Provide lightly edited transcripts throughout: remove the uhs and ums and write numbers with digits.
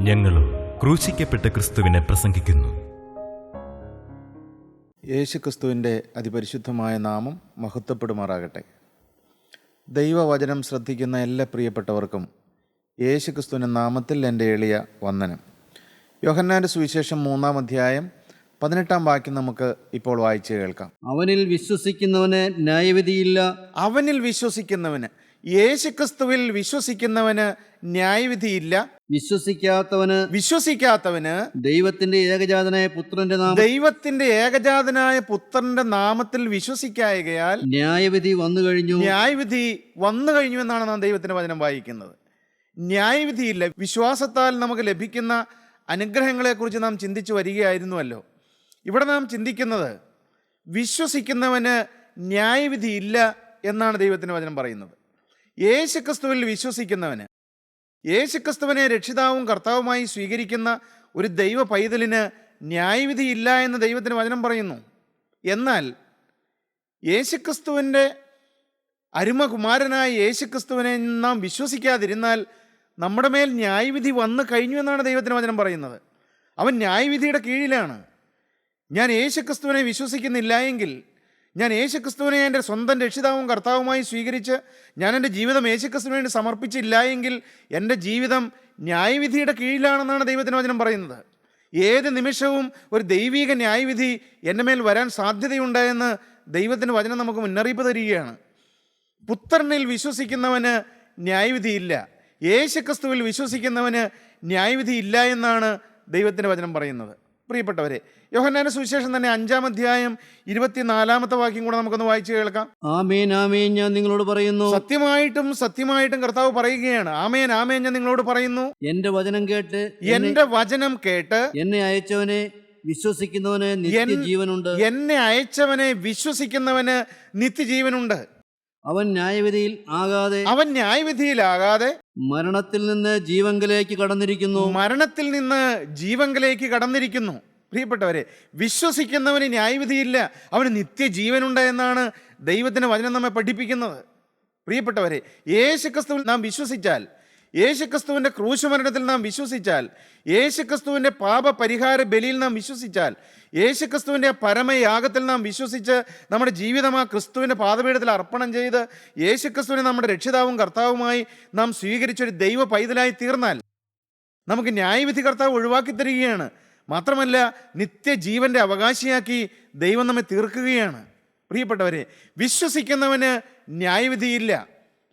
ഞങ്ങളും ക്രൂശിക്കപ്പെട്ട ക്രിസ്തുവിനെ പ്രസംഗിക്കുന്നു. യേശുക്രിസ്തുവിൻ്റെ അതിപരിശുദ്ധമായ നാമം മഹത്വപ്പെടുമാറാകട്ടെ. ദൈവവചനം ശ്രദ്ധിക്കുന്ന എല്ലാ പ്രിയപ്പെട്ടവർക്കും യേശുക്രിസ്തുവിൻ്റെ നാമത്തിൽ എൻ്റെ എളിയ വന്ദനം. യോഹന്നാൻ്റെ സുവിശേഷം 3-ാം അധ്യായം 18-ാം വാക്യം നമുക്ക് ഇപ്പോൾ വായിച്ച് കേൾക്കാം. അവനിൽ വിശ്വസിക്കുന്നവന് ന്യായവിധിയില്ല. അവനിൽ വിശ്വസിക്കുന്നവന്, യേശുക്രിസ്തുവിൽ വിശ്വസിക്കുന്നവന് ന്യായവിധിയില്ല. വിശ്വസിക്കാത്തവന് ദൈവത്തിന്റെ ഏകജാതനായ പുത്രന്റെ നാമത്തിൽ വിശ്വസിക്കായകയാൽ ന്യായവിധി വന്നു കഴിഞ്ഞു എന്നാണ് നാം ദൈവത്തിന്റെ വചനം വായിക്കുന്നത്. ന്യായവിധിയില്ല. വിശ്വാസത്താൽ നമുക്ക് ലഭിക്കുന്ന അനുഗ്രഹങ്ങളെക്കുറിച്ച് നാം ചിന്തിച്ചു വരികയായിരുന്നുവല്ലോ. ഇവിടെ നാം ചിന്തിക്കുന്നത് വിശ്വസിക്കുന്നവന് ന്യായവിധിയില്ല എന്നാണ് ദൈവത്തിന്റെ വചനം പറയുന്നത്. യേശുക്രിസ്തുവിൽ വിശ്വസിക്കുന്നവന്, യേശുക്രിസ്തുവിനെ രക്ഷിതാവും കർത്താവുമായി സ്വീകരിക്കുന്ന ഒരു ദൈവ പൈതലിന് ന്യായവിധിയില്ല എന്ന് ദൈവത്തിന് വചനം പറയുന്നു. എന്നാൽ യേശുക്രിസ്തുവിൻ്റെ അരുമകുമാരനായ യേശുക്രിസ്തുവിനെ നാം വിശ്വസിക്കാതിരുന്നാൽ നമ്മുടെ മേൽ ന്യായവിധി വന്നു കഴിഞ്ഞു എന്നാണ് ദൈവത്തിന് വചനം പറയുന്നത്. അവൻ ന്യായവിധിയുടെ കീഴിലാണ്. ഞാൻ യേശുക്രിസ്തുവിനെ വിശ്വസിക്കുന്നില്ല എങ്കിൽ, ഞാൻ യേശുക്രിസ്തുവിനെ എൻ്റെ സ്വന്തം രക്ഷിതാവും കർത്താവുമായി സ്വീകരിച്ച് ഞാൻ എൻ്റെ ജീവിതം യേശുക്രിസ്തുവിന് വേണ്ടി സമർപ്പിച്ചില്ല എങ്കിൽ എൻ്റെ ജീവിതം ന്യായവിധിയുടെ കീഴിലാണെന്നാണ് ദൈവത്തിന് വചനം പറയുന്നത്. ഏത് നിമിഷവും ഒരു ദൈവിക ന്യായവിധി എൻ്റെ മേൽ വരാൻ സാധ്യതയുണ്ടെന്ന് ദൈവത്തിൻ്റെ വചനം നമുക്ക് മുന്നറിയിപ്പ് തരികയാണ്. പുത്രനിൽ വിശ്വസിക്കുന്നവന് ന്യായവിധിയില്ല, യേശുക്രിസ്തുവിൽ വിശ്വസിക്കുന്നവന് ന്യായവിധിയില്ല എന്നാണ് ദൈവത്തിൻ്റെ വചനം പറയുന്നത്. പ്രിയപ്പെട്ടവരെ, യോഹന്നാന്റെ സുവിശേഷം തന്നെ 5-ാം അധ്യായം 24-ാമത്തെ വാക്യം കൂടെ നമുക്കൊന്ന് വായിച്ചു കേൾക്കാം. ആമേൻ ആമേൻ ഞാൻ നിങ്ങളോട് പറയുന്നു. സത്യമായിട്ടും കർത്താവ് പറയുകയാണ്, ആമേൻ ആമേൻ ഞാൻ നിങ്ങളോട് പറയുന്നു. എന്റെ വചനം കേട്ട് എന്നെ അയച്ചവനെ വിശ്വസിക്കുന്നവന് നിത്യജീവനുണ്ട്. എന്നെ അയച്ചവനെ വിശ്വസിക്കുന്നവന് നിത്യജീവനുണ്ട്. അവൻ ന്യായവിധിയിലാകാതെ മരണത്തിൽ നിന്ന് ജീവങ്കലേക്ക് കടന്നിരിക്കുന്നു. പ്രിയപ്പെട്ടവരെ, വിശ്വസിക്കുന്നവന് ന്യായവിധിയില്ല, അവന് നിത്യജീവനുണ്ട് എന്നാണ് ദൈവത്തിൻ്റെ വചനം നമ്മെ പഠിപ്പിക്കുന്നത്. പ്രിയപ്പെട്ടവരെ, യേശുക്രിസ്തുവിൽ നാം വിശ്വസിച്ചാൽ, യേശുക്രിസ്തുവിൻ്റെ ക്രൂശുമരണത്തിൽ നാം വിശ്വസിച്ചാൽ, യേശുക്രിസ്തുവിൻ്റെ പാപപരിഹാര ബലിയിൽ നാം വിശ്വസിച്ചാൽ, യേശുക്രിസ്തുവിൻ്റെ പരമയാഗത്തിൽ നാം വിശ്വസിച്ച് നമ്മുടെ ജീവിതം ആ ക്രിസ്തുവിൻ്റെ പാദപീഠത്തിൽ അർപ്പണം ചെയ്ത് യേശുക്രിസ്തുവിനെ നമ്മുടെ രക്ഷിതാവും കർത്താവുമായി നാം സ്വീകരിച്ചൊരു ദൈവ പൈതലായി തീർന്നാൽ നമുക്ക് ന്യായവിധി കർത്താവ് ഒഴിവാക്കി തരികയാണ്. മാത്രമല്ല, നിത്യജീവൻ്റെ അവകാശിയാക്കി ദൈവം നമ്മെ തീർക്കുകയാണ്. പ്രിയപ്പെട്ടവരെ, വിശ്വസിക്കുന്നവന് ന്യായവിധിയില്ല.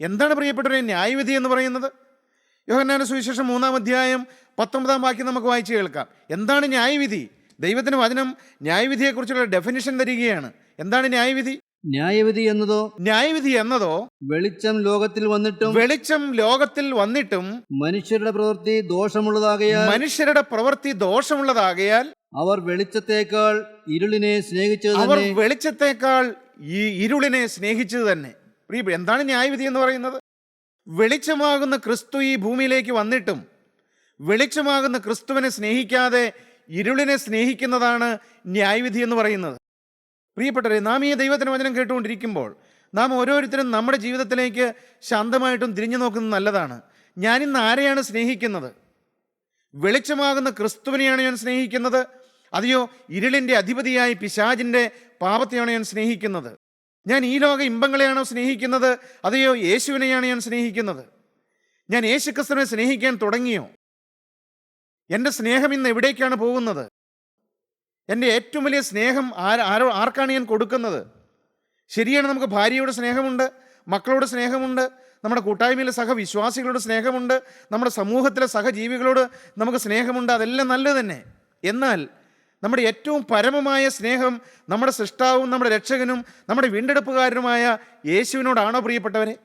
എന്താണ് പ്രിയപ്പെട്ടവരെ ന്യായവിധി എന്ന് പറയുന്നത്? യോഹന്നാന്റെ സുവിശേഷം 3-ാം അധ്യായം 19-ാം വാക്യം നമുക്ക് വായിച്ചു കേൾക്കാം. എന്താണ് ന്യായവിധി? ദൈവത്തിന് വചനം ന്യായവിധിയെക്കുറിച്ചുള്ള ഡെഫിനിഷൻ തരികയാണ്. എന്താണ് ന്യായവിധി? ന്യായവിധി എന്നതോ വെളിച്ചം ലോകത്തിൽ വന്നിട്ടും മനുഷ്യരുടെ പ്രവൃത്തി ദോഷമുള്ളതാകയാൽ അവർ വെളിച്ചത്തേക്കാൾ ഇരുളിനെ സ്നേഹിച്ചത് തന്നെ. എന്താണ് ന്യായവിധി എന്ന് പറയുന്നത്? വെളിച്ചമാകുന്ന ക്രിസ്തു ഈ ഭൂമിയിലേക്ക് വന്നിട്ടും വെളിച്ചമാകുന്ന ക്രിസ്തുവിനെ സ്നേഹിക്കാതെ ഇരുളിനെ സ്നേഹിക്കുന്നതാണ് ന്യായവിധി എന്ന് പറയുന്നത്. പ്രിയപ്പെട്ടവരെ, നാം ഈ ദൈവത്തിൻ്റെ വചനം കേട്ടുകൊണ്ടിരിക്കുമ്പോൾ നാം ഓരോരുത്തരും നമ്മുടെ ജീവിതത്തിലേക്ക് ശാന്തമായിട്ടും തിരിഞ്ഞു നോക്കുന്നത് നല്ലതാണ്. ഞാനിന്ന് ആരെയാണ് സ്നേഹിക്കുന്നത്? വെളിച്ചമാകുന്ന ക്രിസ്തുവിനെയാണ് ഞാൻ സ്നേഹിക്കുന്നത്, അതെയോ ഇരുളിൻ്റെ അധിപതിയായി പിശാചിൻ്റെ പാപത്തെയാണോ ഞാൻ സ്നേഹിക്കുന്നത്? ഞാൻ ഈ ലോക ഇമ്പങ്ങളെയാണോ സ്നേഹിക്കുന്നത്, അതെയോ യേശുവിനെയാണ് ഞാൻ സ്നേഹിക്കുന്നത്? ഞാൻ യേശുക്രിസ്തുവിനെ സ്നേഹിക്കാൻ തുടങ്ങിയോ? എൻ്റെ സ്നേഹം ഇന്ന് എവിടേക്കാണ് പോകുന്നത്? എൻ്റെ ഏറ്റവും വലിയ സ്നേഹം ആർക്കാണ് ഞാൻ കൊടുക്കുന്നത്? ശരിയാണ്, നമുക്ക് ഭാര്യയോട് സ്നേഹമുണ്ട്, മക്കളോട് സ്നേഹമുണ്ട്, നമ്മുടെ കൂട്ടായ്മയിലെ സഹവിശ്വാസികളോട് സ്നേഹമുണ്ട്, നമ്മുടെ സമൂഹത്തിലെ സഹജീവികളോട് നമുക്ക് സ്നേഹമുണ്ട്. അതെല്ലാം നല്ലത് തന്നെ. എന്നാൽ നമ്മുടെ ഏറ്റവും പരമമായ സ്നേഹം നമ്മുടെ സൃഷ്ടാവും നമ്മുടെ രക്ഷകനും നമ്മുടെ വീണ്ടെടുപ്പുകാരനുമായ യേശുവിനോടാണോ പ്രിയപ്പെട്ടവരെ?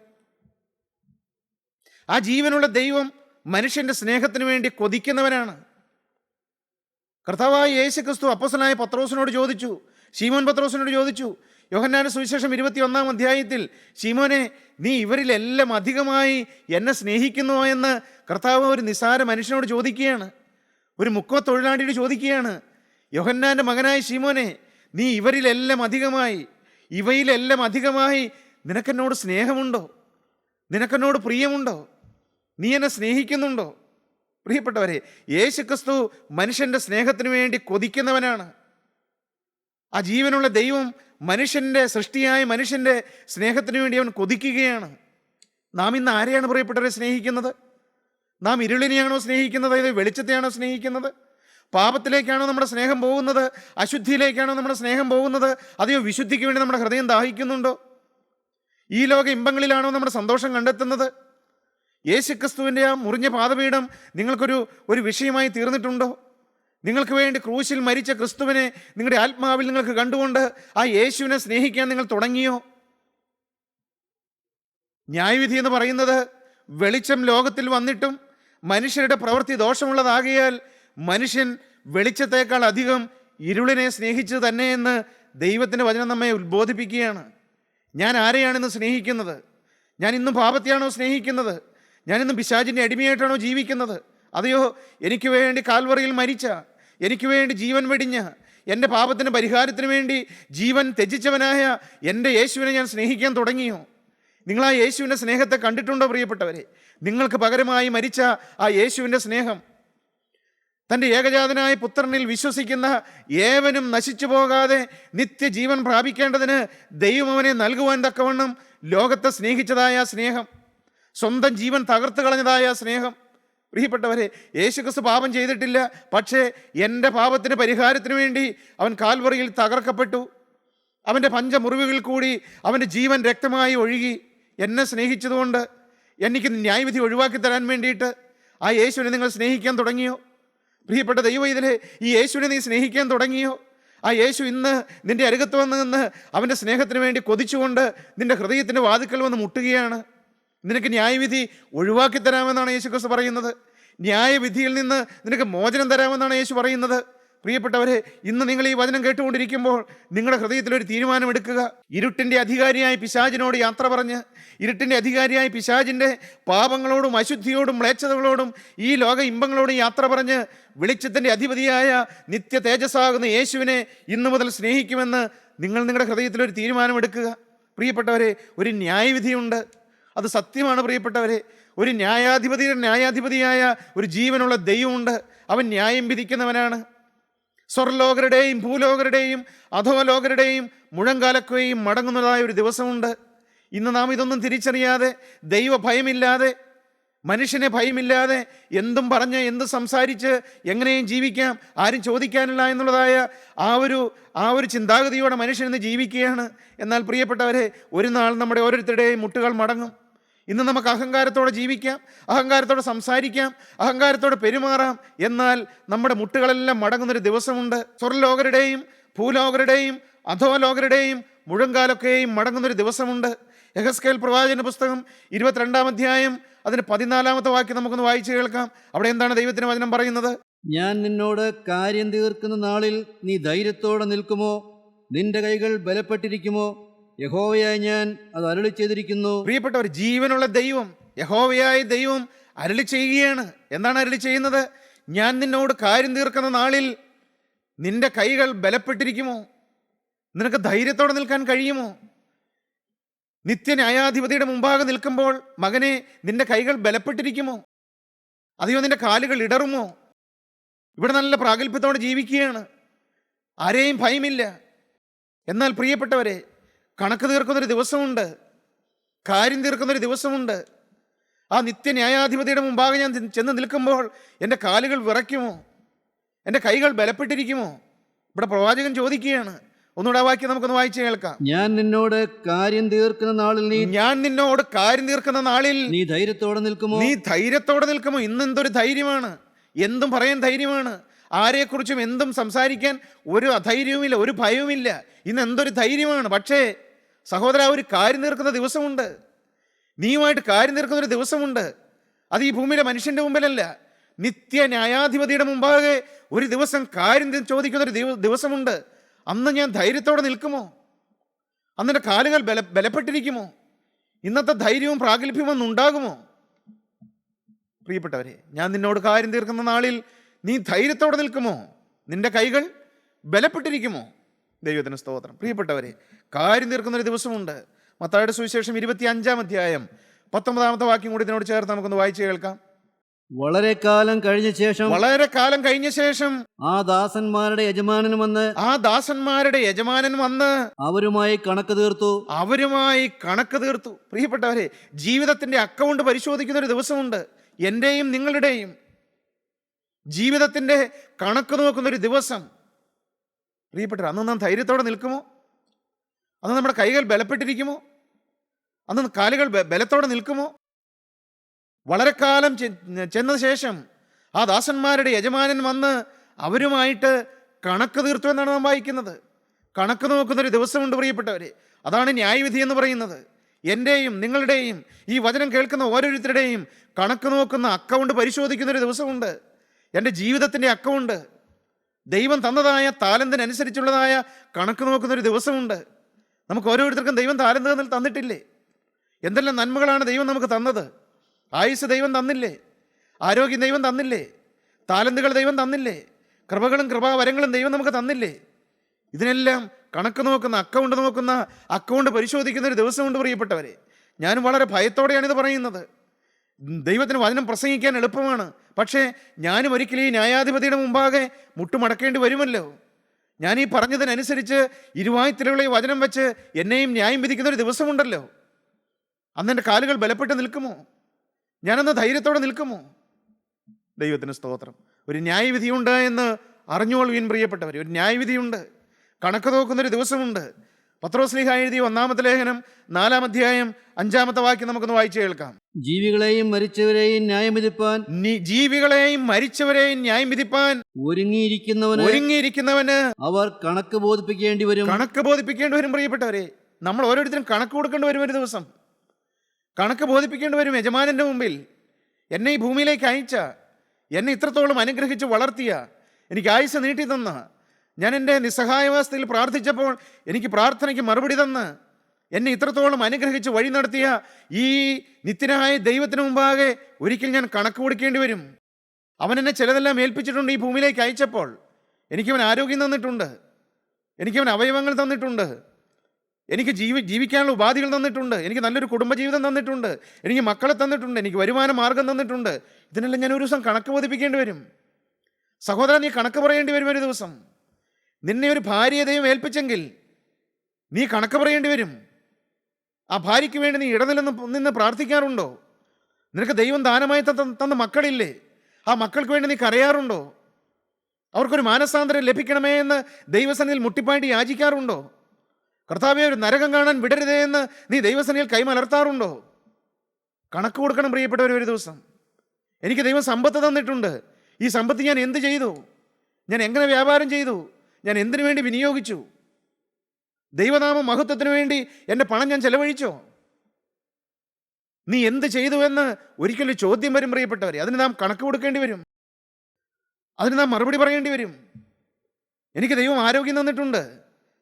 ആ ജീവനുള്ള ദൈവം മനുഷ്യൻ്റെ സ്നേഹത്തിന് വേണ്ടി കൊതിക്കുന്നവനാണ്. കർത്താവായ യേശുക്രിസ്തു അപ്പോസ്തലനായ പത്രോസിനോട് ചോദിച്ചു, ശീമോൻ പത്രോസിനോട് ചോദിച്ചു, യോഹന്നാന്റെ സുവിശേഷം 21-ാം അധ്യായത്തിൽ, ശീമോനെ, നീ ഇവരിലെല്ലാം അധികമായി എന്നെ സ്നേഹിക്കുന്നുവോ എന്ന് കർത്താവ് ഒരു നിസ്സാര മനുഷ്യനോട് ചോദിക്കുകയാണ്, ഒരു മുക്കോ തൊഴിലാളിയോട് ചോദിക്കുകയാണ്. യോഹന്നാന്റെ മകനായ ശീമോനെ, നീ ഇവയിലെല്ലാം അധികമായി നിനക്കെന്നോട് സ്നേഹമുണ്ടോ? നിനക്കെന്നോട് പ്രിയമുണ്ടോ? നീ എന്നെ സ്നേഹിക്കുന്നുണ്ടോ? പ്രിയപ്പെട്ടവരെ, യേശുക്രിസ്തു മനുഷ്യൻ്റെ സ്നേഹത്തിന് വേണ്ടി കൊതിക്കുന്നവനാണ്. ആ ജീവനുള്ള ദൈവം മനുഷ്യൻ്റെ സൃഷ്ടിയായ മനുഷ്യൻ്റെ സ്നേഹത്തിന് വേണ്ടി അവൻ കൊതിക്കുകയാണ്. നാം ഇന്ന് ആരെയാണ് പ്രിയപ്പെട്ടവരെ സ്നേഹിക്കുന്നത്? നാം ഇരുളിനെയാണോ സ്നേഹിക്കുന്നത്? അതായത് വെളിച്ചത്തെയാണോ സ്നേഹിക്കുന്നത്? പാപത്തിലേക്കാണോ നമ്മുടെ സ്നേഹം പോകുന്നത്? അശുദ്ധിയിലേക്കാണോ നമ്മുടെ സ്നേഹം പോകുന്നത്? അതെയോ വിശുദ്ധിക്ക് വേണ്ടി നമ്മുടെ ഹൃദയം ദാഹിക്കുന്നുണ്ടോ? ഈ ലോക ഇമ്പങ്ങളിലാണോ നമ്മുടെ സന്തോഷം കണ്ടെത്തുന്നത്? യേശുക്രിസ്തുവിൻ്റെ ആ മുറിഞ്ഞ പാദപീഠം നിങ്ങൾക്കൊരു വിഷയമായി തീർന്നിട്ടുണ്ടോ? നിങ്ങൾക്ക് വേണ്ടി ക്രൂശിൽ മരിച്ച ക്രിസ്തുവിനെ നിങ്ങളുടെ ആത്മാവിൽ നിങ്ങൾക്ക് കണ്ടുകൊണ്ട് ആ യേശുവിനെ സ്നേഹിക്കാൻ നിങ്ങൾ തുടങ്ങിയോ? ന്യായവിധി എന്ന് പറയുന്നത് വെളിച്ചം ലോകത്തിൽ വന്നിട്ടും മനുഷ്യരുടെ പ്രവൃത്തി ദോഷമുള്ളതാകിയാൽ മനുഷ്യൻ വെളിച്ചത്തേക്കാൾ അധികം ഇരുളിനെ സ്നേഹിച്ചു തന്നെയെന്ന് ദൈവത്തിൻ്റെ വചനം നമ്മെ ഉത്ബോധിപ്പിക്കുകയാണ്. ഞാൻ ആരെയാണിന്ന് സ്നേഹിക്കുന്നത്? ഞാൻ ഇന്നും പാപത്തെയാണോ സ്നേഹിക്കുന്നത്? ഞാൻ ഇന്നും പിശാചിൻ്റെ അടിമയായിട്ടാണോ ജീവിക്കുന്നത്? അതെയോ എനിക്ക് വേണ്ടി കാൽവറിയിൽ മരിച്ച, എനിക്ക് വേണ്ടി ജീവൻ വെടിഞ്ഞ, എൻ്റെ പാപത്തിന് പരിഹാരത്തിന് വേണ്ടി ജീവൻ ത്യജിച്ചവനായ എൻ്റെ യേശുവിനെ ഞാൻ സ്നേഹിക്കാൻ തുടങ്ങിയോ? നിങ്ങൾ ആ യേശുവിൻ്റെ സ്നേഹത്തെ കണ്ടിട്ടുണ്ടോ പ്രിയപ്പെട്ടവരെ? നിങ്ങൾക്ക് പകരമായി മരിച്ച ആ യേശുവിൻ്റെ സ്നേഹം, തൻ്റെ ഏകജാതനായ പുത്രനിൽ വിശ്വസിക്കുന്ന ഏവനും നശിച്ചു പോകാതെ നിത്യജീവൻ പ്രാപിക്കേണ്ടതിന് ദൈവം അവനെ നൽകുവാൻ തക്കവണ്ണം ലോകത്തെ സ്നേഹിച്ചതായ സ്നേഹം, സ്വന്തം ജീവൻ തകർത്ത് കളഞ്ഞതായ സ്നേഹം. പ്രിയപ്പെട്ടവരെ, യേശുക്രിസ്തു പാപം ചെയ്തിട്ടില്ല. പക്ഷേ എൻ്റെ പാപത്തിന് പരിഹാരത്തിന് വേണ്ടി അവൻ കാൽവറിയിൽ തകർക്കപ്പെട്ടു. അവൻ്റെ പഞ്ചമുറിവുകളിൽ കൂടി അവൻ്റെ ജീവൻ രക്തമായി ഒഴുകി. എന്നെ സ്നേഹിച്ചതുകൊണ്ട് എനിക്ക് ന്യായവിധി ഒഴിവാക്കി തരാൻ വേണ്ടിയിട്ട് ആ യേശുവിനെ നിങ്ങൾ സ്നേഹിക്കാൻ തുടങ്ങിയോ? പ്രിയപ്പെട്ട ദൈവം, ഇതിലെ ഈ യേശുവിനെ നീ സ്നേഹിക്കാൻ തുടങ്ങിയോ? ആ യേശു ഇന്ന് നിൻ്റെ അരുകത്ത് വന്ന് നിന്ന് അവൻ്റെ സ്നേഹത്തിന് വേണ്ടി കൊതിച്ചുകൊണ്ട് നിൻ്റെ ഹൃദയത്തിൻ്റെ വാതിക്കൽ വന്ന് മുട്ടുകയാണ്. നിനക്ക് ന്യായവിധി ഒഴിവാക്കി തരാമെന്നാണ് യേശുക്രിസ്തു പറയുന്നത്. ന്യായവിധിയിൽ നിന്ന് നിനക്ക് മോചനം തരാമെന്നാണ് യേശു പറയുന്നത്. പ്രിയപ്പെട്ടവരെ, ഇന്ന് നിങ്ങൾ ഈ വചനം കേട്ടുകൊണ്ടിരിക്കുമ്പോൾ നിങ്ങളുടെ ഹൃദയത്തിലൊരു തീരുമാനമെടുക്കുക. ഇരുട്ടിൻ്റെ അധികാരിയായ പിശാചിനോട് യാത്ര പറഞ്ഞ്, ഇരുട്ടിൻ്റെ അധികാരിയായ പിശാചിൻ്റെ പാപങ്ങളോടും അശുദ്ധിയോടും മ്ലേച്ഛതകളോടും ഈ ലോക ഇമ്പങ്ങളോടും യാത്ര പറഞ്ഞ് വെളിച്ചത്തിൻ്റെ അധിപതിയായ നിത്യ തേജസ്സാകുന്ന യേശുവിനെ ഇന്നു മുതൽ സ്നേഹിക്കുമെന്ന് നിങ്ങളുടെ ഹൃദയത്തിലൊരു തീരുമാനമെടുക്കുക. പ്രിയപ്പെട്ടവരെ, ഒരു ന്യായവിധിയുണ്ട്, അത് സത്യമാണ്. പ്രിയപ്പെട്ടവരെ, ഒരു ന്യായാധിപതിയായ ഒരു ജീവനുള്ള ദൈവമുണ്ട്. അവൻ ന്യായം വിധിക്കുന്നവനാണ്. സ്വർലോകരുടെയും ഭൂലോകരുടെയും അധോലോകരുടെയും മുഴങ്കാലക്കുകയും മടങ്ങുന്നതായ ഒരു ദിവസമുണ്ട്. ഇന്ന് നാം ഇതൊന്നും തിരിച്ചറിയാതെ, ദൈവ ഭയമില്ലാതെ, മനുഷ്യനെ ഭയമില്ലാതെ എന്തും പറഞ്ഞ് എന്ത് സംസാരിച്ച് എങ്ങനെയും ജീവിക്കാം, ആരും ചോദിക്കാനില്ല എന്നുള്ളതായ ആ ഒരു ചിന്താഗതിയോടെ മനുഷ്യൻ ഇന്ന് ജീവിക്കുകയാണ്. എന്നാൽ പ്രിയപ്പെട്ടവരെ, ഒരു നാൾ നമ്മുടെ ഓരോരുത്തരുടെയും മുട്ടുകൾ മടങ്ങും. ഇന്ന് നമുക്ക് അഹങ്കാരത്തോടെ ജീവിക്കാം, അഹങ്കാരത്തോടെ സംസാരിക്കാം, അഹങ്കാരത്തോടെ പെരുമാറാം. എന്നാൽ നമ്മുടെ മുട്ടുകളെല്ലാം മടങ്ങുന്നൊരു ദിവസമുണ്ട്. സ്വർലോകരുടെയും ഭൂലോകരുടെയും അധോലോകരുടെയും മുഴങ്കാലൊക്കെയും മടങ്ങുന്നൊരു ദിവസമുണ്ട്. യെഹെസ്കേൽ പ്രവാചകന്റെ പുസ്തകം 22-ാം അധ്യായം അതിന് 14-ാമത്തെ വാക്യം നമുക്കൊന്ന് വായിച്ചു കേൾക്കാം. അവിടെ എന്താണ് ദൈവത്തിന് വചനം പറയുന്നത്? ഞാൻ നിന്നോട് കാര്യം തീർക്കുന്ന നാളിൽ നീ ധൈര്യത്തോടെ നിൽക്കുമോ? നിന്റെ കൈകൾ ബലപ്പെട്ടിരിക്കുമോ? യഹോവയായ ഞാൻ അത് അരുളി ചെയ്തിരിക്കുന്നു. പ്രിയപ്പെട്ടവർ, ജീവനുള്ള ദൈവം, യഹോവയായ ദൈവം അരുളി ചെയ്യുകയാണ്. എന്താണ് അരുളി ചെയ്യുന്നത്? ഞാൻ നിന്നോട് കാര്യം തീർക്കുന്ന നാളിൽ നിന്റെ കൈകൾ ബലപ്പെട്ടിരിക്കുമോ? നിനക്ക് ധൈര്യത്തോടെ നിൽക്കാൻ കഴിയുമോ? നിത്യന്യായാധിപതിയുടെ മുമ്പാകെ നിൽക്കുമ്പോൾ മകനെ, നിന്റെ കൈകൾ ബലപ്പെട്ടിരിക്കുമോ? അതെയോ നിന്റെ കാലുകൾ ഇടറുമോ? ഇവിടെ നല്ല പ്രാഗൽഭ്യത്തോടെ ജീവിക്കുകയാണ്, ആരെയും ഭയമില്ല. എന്നാൽ പ്രിയപ്പെട്ടവരെ, കണക്ക് തീർക്കുന്നൊരു ദിവസമുണ്ട്, കാര്യം തീർക്കുന്നൊരു ദിവസമുണ്ട്. ആ നിത്യന്യായാധിപതിയുടെ മുമ്പാകെ ഞാൻ ചെന്ന് നിൽക്കുമ്പോൾ എൻ്റെ കാലുകൾ വിറയ്ക്കുമോ? എൻ്റെ കൈകൾ ബലപ്പെട്ടിരിക്കുമോ? ഇവിടെ പ്രവാചകൻ ചോദിക്കുകയാണ്. ഒന്നുകൂടെ ആ വാക്യം നമുക്കൊന്ന് വായിച്ചു കേൾക്കാം. ഞാൻ നിന്നോട് കാര്യം തീർക്കുന്ന നാളിൽ നീ ധൈര്യത്തോടെ നിൽക്കുമോ? നീ ധൈര്യത്തോടെ നിൽക്കുമോ? ഇന്ന് എന്തൊരു ധൈര്യമാണ്, എന്തും പറയാൻ ധൈര്യമാണ്, ആരെക്കുറിച്ചും എന്തും സംസാരിക്കാൻ ഒരു അധൈര്യവുമില്ല, ഒരു ഭയവുമില്ല. ഇന്ന് എന്തൊരു ധൈര്യമാണ്. പക്ഷേ സഹോദര, ഒരു കാര്യം തീർക്കുന്ന ദിവസമുണ്ട്, നീയുമായിട്ട് കാര്യം തീർക്കുന്ന ഒരു ദിവസമുണ്ട്. അത് ഈ ഭൂമിയിലെ മനുഷ്യൻ്റെ മുമ്പിലല്ല, നിത്യ ന്യായാധിപതിയുടെ മുമ്പാകെ ഒരു ദിവസം കാര്യം ചോദിക്കുന്നൊരു ദിവസമുണ്ട്. അന്ന് ഞാൻ ധൈര്യത്തോടെ നിൽക്കുമോ? അന്നെൻ്റെ കാലുകൾ ബലപ്പെട്ടിരിക്കുമോ? ഇന്നത്തെ ധൈര്യവും പ്രാഗൽഭ്യവും ഒന്നുണ്ടാകുമോ? പ്രിയപ്പെട്ടവരെ, ഞാൻ നിന്നോട് കാര്യം തീർക്കുന്ന നാളിൽ നീ ധൈര്യത്തോടെ നിൽക്കുമോ? നിന്റെ കൈകൾ ബലപ്പെട്ടിരിക്കുമോ? ദൈവത്തിന് സ്തോത്രം. പ്രിയപ്പെട്ടവരെ, കാര്യം തീർക്കുന്നൊരു ദിവസമുണ്ട്. മത്തായിയുടെ സുവിശേഷം 25-ാം അധ്യായം 19-ാമത്തെ വാക്യം കൂടി ഇതിനോട് ചേർത്ത് നമുക്കൊന്ന് വായിച്ചു കേൾക്കാം. വളരെ കാലം കഴിഞ്ഞ ശേഷം വളരെ കാലം കഴിഞ്ഞ ശേഷം ആ ദാസന്മാരുടെ യജമാനൻ വന്ന് ആ ദാസന്മാരുടെ യജമാനൻ വന്ന് അവരുമായി കണക്ക് തീർത്തു. അവരുമായി കണക്ക് തീർത്തു. പ്രിയപ്പെട്ടവരെ, ജീവിതത്തിന്റെ അക്കൗണ്ട് പരിശോധിക്കുന്ന ഒരു ദിവസമുണ്ട്. എൻ്റെയും നിങ്ങളുടെയും ജീവിതത്തിന്റെ കണക്ക് നോക്കുന്ന ഒരു ദിവസം. പ്രിയപ്പെട്ടവർ, അന്ന് നാം ധൈര്യത്തോടെ നിൽക്കുമോ? അന്ന് നമ്മുടെ കൈകൾ ബലപ്പെട്ടിരിക്കുമോ? അന്ന് കാലുകൾ ബലത്തോടെ നിൽക്കുമോ? വളരെ കാലം ചെന്ന ശേഷം ആ ദാസന്മാരുടെ യജമാനൻ വന്ന് അവരുമായിട്ട് കണക്ക് തീർത്തു എന്നാണ് നാം വായിക്കുന്നത്. കണക്ക് നോക്കുന്നൊരു ദിവസമുണ്ട് പ്രിയപ്പെട്ടവരെ. അതാണ് ന്യായവിധി എന്ന് പറയുന്നത്. എൻ്റെയും നിങ്ങളുടെയും ഈ വചനം കേൾക്കുന്ന ഓരോരുത്തരുടെയും കണക്ക് നോക്കുന്ന അക്കൗണ്ട് പരിശോധിക്കുന്നൊരു ദിവസമുണ്ട്. എൻ്റെ ജീവിതത്തിൻ്റെ അക്കൗണ്ട്, ദൈവം തന്നതായ താലന്തിനനുസരിച്ചുള്ളതായ കണക്ക് നോക്കുന്നൊരു ദിവസമുണ്ട്. നമുക്ക് ഓരോരുത്തർക്കും ദൈവം താലന്ത് തന്നിട്ടില്ലേ? എന്തെല്ലാം നന്മകളാണ് ദൈവം നമുക്ക് തന്നത്? ആയുസ് ദൈവം തന്നില്ലേ? ആരോഗ്യം ദൈവം തന്നില്ലേ? താലന്തുകൾ ദൈവം തന്നില്ലേ? കൃപകളും കൃപാവരങ്ങളും ദൈവം നമുക്ക് തന്നില്ലേ? ഇതിനെല്ലാം കണക്ക് നോക്കുന്ന അക്കൗണ്ട് പരിശോധിക്കുന്ന ഒരു ദിവസമുണ്ട് പ്രിയപ്പെട്ടവരെ. ഞാനും വളരെ ഭയത്തോടെയാണിത് പറയുന്നത്. ദൈവത്തിന് വചനം പ്രസംഗിക്കാൻ എളുപ്പമാണ്. പക്ഷേ ഞാനും ഒരിക്കലും ഈ ന്യായാധിപതിയുടെ മുമ്പാകെ മുട്ടുമടക്കേണ്ടി വരുമല്ലോ. ഞാൻ ഈ പറഞ്ഞതിനനുസരിച്ച് ഇരുവായ്ത്തിലുള്ള ഈ വചനം വെച്ച് എന്നെയും ന്യായം വിധിക്കുന്ന ഒരു ദിവസമുണ്ടല്ലോ. അന്ന് എൻ്റെ കാലുകൾ ബലപ്പെട്ട് നിൽക്കുമോ? ഞാനന്ന് ധൈര്യത്തോടെ നിൽക്കുമോ? ദൈവത്തിന് സ്തോത്രം. ഒരു ന്യായവിധിയുണ്ട് എന്ന് അറിഞ്ഞുകൊള്ളുവിൻ പ്രിയപ്പെട്ടവർ. ഒരു ന്യായവിധിയുണ്ട്, കണക്ക് നോക്കുന്നൊരു ദിവസമുണ്ട്. പത്രോസ്ലീഹ എഴുതിയ 1-ാമത്തെ ലേഖനം 4-ാം അധ്യായം 5-ാമത്തെ വാക്യം നമുക്കൊന്ന് വായിച്ചു കേൾക്കാം. ജീവികളെയും മരിച്ചവരെയും ന്യായം വിധിപ്പാൻ ജീവികളെയും മരിച്ചവരെയും ന്യായം വിധിപ്പാൻ ഒരുങ്ങിയിരിക്കുന്നവന് അവർ കണക്ക് ബോധിപ്പിക്കേണ്ടി വരും. കണക്ക് ബോധിപ്പിക്കേണ്ടി വരും പ്രിയപ്പെട്ടവരെ. നമ്മൾ ഓരോരുത്തരും കണക്ക് കൊടുക്കേണ്ടി വരും. ഒരു ദിവസം കണക്ക് ബോധിപ്പിക്കേണ്ടി വരും യജമാനൻ്റെ മുമ്പിൽ. എന്നെ ഈ ഭൂമിയിലേക്ക് അയച്ച, എന്നെ ഇത്രത്തോളം അനുഗ്രഹിച്ച് വളർത്തിയ, എനിക്ക് ആയുസ് നീട്ടി തന്ന, ഞാൻ എൻ്റെ നിസ്സഹായാവസ്ഥയിൽ പ്രാർത്ഥിച്ചപ്പോൾ എനിക്ക് പ്രാർത്ഥനയ്ക്ക് മറുപടി തന്ന് എന്നെ ഇത്രത്തോളം അനുഗ്രഹിച്ച് വഴി നടത്തിയ ഈ നിത്യനായ ദൈവത്തിന് മുമ്പാകെ ഒരിക്കൽ ഞാൻ കണക്ക് കൊടുക്കേണ്ടി വരും. അവൻ എന്നെ ചിലതെല്ലാം ഏൽപ്പിച്ചിട്ടുണ്ട്. ഈ ഭൂമിയിലേക്ക് അയച്ചപ്പോൾ എനിക്കവൻ ആരോഗ്യം തന്നിട്ടുണ്ട്, എനിക്കവൻ അവയവങ്ങൾ തന്നിട്ടുണ്ട്, എനിക്ക് ജീവിക്കാനുള്ള ഉപാധികൾ തന്നിട്ടുണ്ട്, എനിക്ക് നല്ലൊരു കുടുംബജീവിതം തന്നിട്ടുണ്ട്, എനിക്ക് മക്കളെ തന്നിട്ടുണ്ട്, എനിക്ക് വരുമാന മാർഗം തന്നിട്ടുണ്ട്. ഇതിനെല്ലാം ഞാൻ ഒരു ദിവസം കണക്ക് ബോധിപ്പിക്കേണ്ടി വരും. സഹോദരൻ, നീ കണക്ക് പറയേണ്ടി വരും. ഒരു ദിവസം നിന്നെ ഒരു ഭാര്യയെ ദൈവം ഏൽപ്പിച്ചെങ്കിൽ നീ കണക്ക് പറയേണ്ടി വരും. ആ ഭാര്യയ്ക്ക് വേണ്ടി നീ നിന്ന് പ്രാർത്ഥിക്കാറുണ്ടോ? നിനക്ക് ദൈവം ദാനമായി തന്ന മക്കളില്ലേ? ആ മക്കൾക്ക് വേണ്ടി നീ കരയാറുണ്ടോ? അവർക്കൊരു മാനസാന്തരം ലഭിക്കണമേ എന്ന് ദൈവസന്നിധിയിൽ മുട്ടിപ്പാണ്ടി യാചിക്കാറുണ്ടോ? കർത്താവേ, ഒരു നരകം കാണാൻ വിടരുതേ എന്ന് നീ ദൈവസന്നിധിയിൽ കൈമലർത്താറുണ്ടോ? കണക്ക് കൊടുക്കണം പ്രിയപ്പെട്ടവർ. ഒരു ദിവസം എനിക്ക് ദൈവം സമ്പത്ത് തന്നിട്ടുണ്ട്. ഈ സമ്പത്ത് ഞാൻ എന്ത് ചെയ്തു? ഞാൻ എങ്ങനെ വ്യാപാരം ചെയ്തു? ഞാൻ എന്തിനു വേണ്ടി വിനിയോഗിച്ചു? ദൈവനാമ മഹത്വത്തിന് വേണ്ടി എൻ്റെ പണം ഞാൻ ചെലവഴിച്ചോ? നീ എന്ത് ചെയ്തു എന്ന് ഒരിക്കലും ചോദ്യം വരും പ്രിയപ്പെട്ടവരെ. അതിന് നാം കണക്ക് കൊടുക്കേണ്ടി വരും. അതിന് നാം മറുപടി പറയേണ്ടി വരും. എനിക്ക് ദൈവം ആരോഗ്യം തന്നിട്ടുണ്ട്,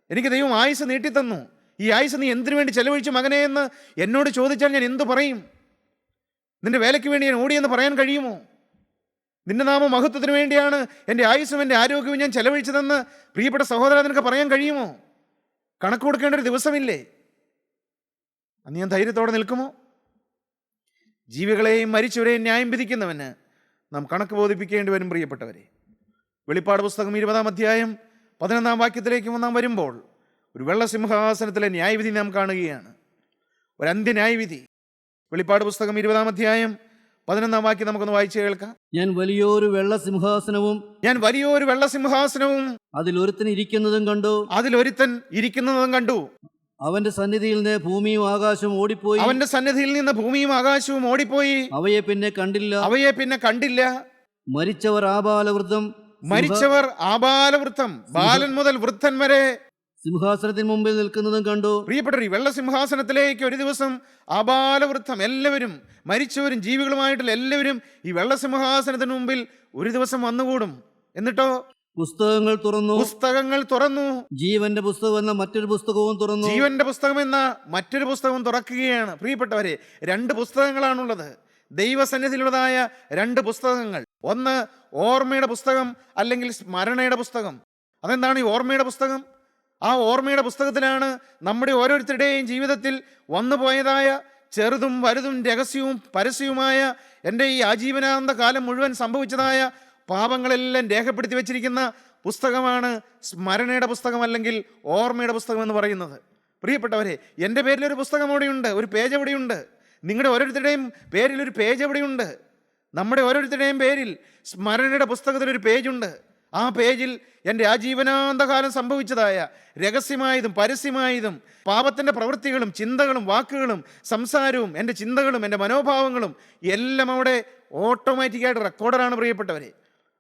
എനിക്ക് ദൈവം ആയുസ് നീട്ടിത്തന്നു. ഈ ആയുസ് നീ എന്തിനു വേണ്ടി ചെലവഴിച്ചു മകനെ എന്ന് എന്നോട് ചോദിച്ചാൽ ഞാൻ എന്തു പറയും? നിന്റെ വേലയ്ക്ക് വേണ്ടി ഞാൻ ഓടിയെന്ന് പറയാൻ കഴിയുമോ? നിന്റെ നാമ മഹത്വത്തിന് വേണ്ടിയാണ് എൻ്റെ ആയുസ്സും എൻ്റെ ആരോഗ്യവും ഞാൻ ചെലവഴിച്ചതെന്ന് പ്രിയപ്പെട്ട സഹോദര നിനക്ക് പറയാൻ കഴിയുമോ? കണക്ക് കൊടുക്കേണ്ട ഒരു ദിവസമില്ലേ? അന്ന് ഞാൻ ധൈര്യത്തോടെ നിൽക്കുമോ? ജീവികളെയും മരിച്ചവരെയും ന്യായം വിധിക്കുന്നവന് നാം കണക്ക് ബോധിപ്പിക്കേണ്ടി വരും പ്രിയപ്പെട്ടവരെ. വെളിപ്പാട് പുസ്തകം 20-ാം അധ്യായം 11-ാം വാക്യത്തിലേക്ക് നാം വരുമ്പോൾ ഒരു വെള്ളസിംഹാസനത്തിലെ ന്യായവിധി നാം കാണുകയാണ്. ഒരു അന്ത്യന്യായവിധി. വെളിപ്പാട് പുസ്തകം 20-ാം അധ്യായം 11-ാം വാക്യം നമുക്കൊന്ന് വായിച്ചു കേൾക്കാം. ഞാൻ വലിയൊരു വെള്ളസിംഹാസനവും അതിലൊരുത്തൻ ഇരിക്കുന്നതും കണ്ടു. അവന്റെ സന്നിധിയിൽ നിന്ന് ഭൂമിയും ആകാശവും ഓടിപ്പോയി. അവയെ പിന്നെ കണ്ടില്ല. മരിച്ചവർ ആബാലവൃദ്ധം, ബാലൻ മുതൽ വൃദ്ധൻ വരെ സിംഹാസനത്തിന് മുമ്പിൽ നിൽക്കുന്നതും കണ്ടു. പ്രിയപ്പെട്ടവർ, ഈ വെള്ളസിംഹാസനത്തിലേക്ക് ഒരു ദിവസം ആബാലവൃദ്ധം എല്ലാവരും, മരിച്ചവരും ജീവികളുമായിട്ടുള്ള എല്ലാവരും ഈ വെള്ളസിംഹാസനത്തിന് മുമ്പിൽ ഒരു ദിവസം വന്നുകൂടും. എന്നിട്ടോ പുസ്തകങ്ങൾ തുറന്നു. ജീവന്റെ പുസ്തകം എന്ന മറ്റൊരു പുസ്തകവും തുറക്കുകയാണ്. പ്രിയപ്പെട്ടവരെ, 2 പുസ്തകങ്ങളാണുള്ളത്. ദൈവസന്നിധിയിലുള്ളതായ 2 പുസ്തകങ്ങൾ. ഒന്ന് ഓർമ്മയുടെ പുസ്തകം, അല്ലെങ്കിൽ സ്മരണയുടെ പുസ്തകം. അതെന്താണ് ഈ ഓർമ്മയുടെ പുസ്തകം? ആ ഓർമ്മയുടെ പുസ്തകത്തിലാണ് നമ്മുടെ ഓരോരുത്തരുടെയും ജീവിതത്തിൽ വന്നുപോയതായ ചെറുതും വലുതും രഹസ്യവും പരസ്യവുമായ എൻ്റെ ഈ ആജീവനാന്ത കാലം മുഴുവൻ സംഭവിച്ചതായ പാപങ്ങളെല്ലാം രേഖപ്പെടുത്തി വച്ചിരിക്കുന്ന പുസ്തകമാണ് സ്മരണയുടെ പുസ്തകം, അല്ലെങ്കിൽ ഓർമ്മയുടെ പുസ്തകം എന്ന് പറയുന്നത്. പ്രിയപ്പെട്ടവരെ, എൻ്റെ പേരിലൊരു പുസ്തകം അവിടെയുണ്ട്, ഒരു പേജ് അവിടെയുണ്ട്. നിങ്ങളുടെ ഓരോരുത്തരുടെയും പേരിൽ ഒരു പേജ് അവിടെയുണ്ട്. നമ്മുടെ ഓരോരുത്തരുടെയും പേരിൽ സ്മരണയുടെ പുസ്തകത്തിലൊരു പേജുണ്ട്. ആ പേജിൽ എൻ്റെ ആജീവനാന്തകാലം സംഭവിച്ചതായ രഹസ്യമായതും പരസ്യമായതും പാപത്തിൻ്റെ പ്രവൃത്തികളും ചിന്തകളും വാക്കുകളും സംസാരവും എൻ്റെ ചിന്തകളും എൻ്റെ മനോഭാവങ്ങളും എല്ലാം അവിടെ ഓട്ടോമാറ്റിക്കായിട്ട് റെക്കോർഡറാണ് പ്രിയപ്പെട്ടവരെ.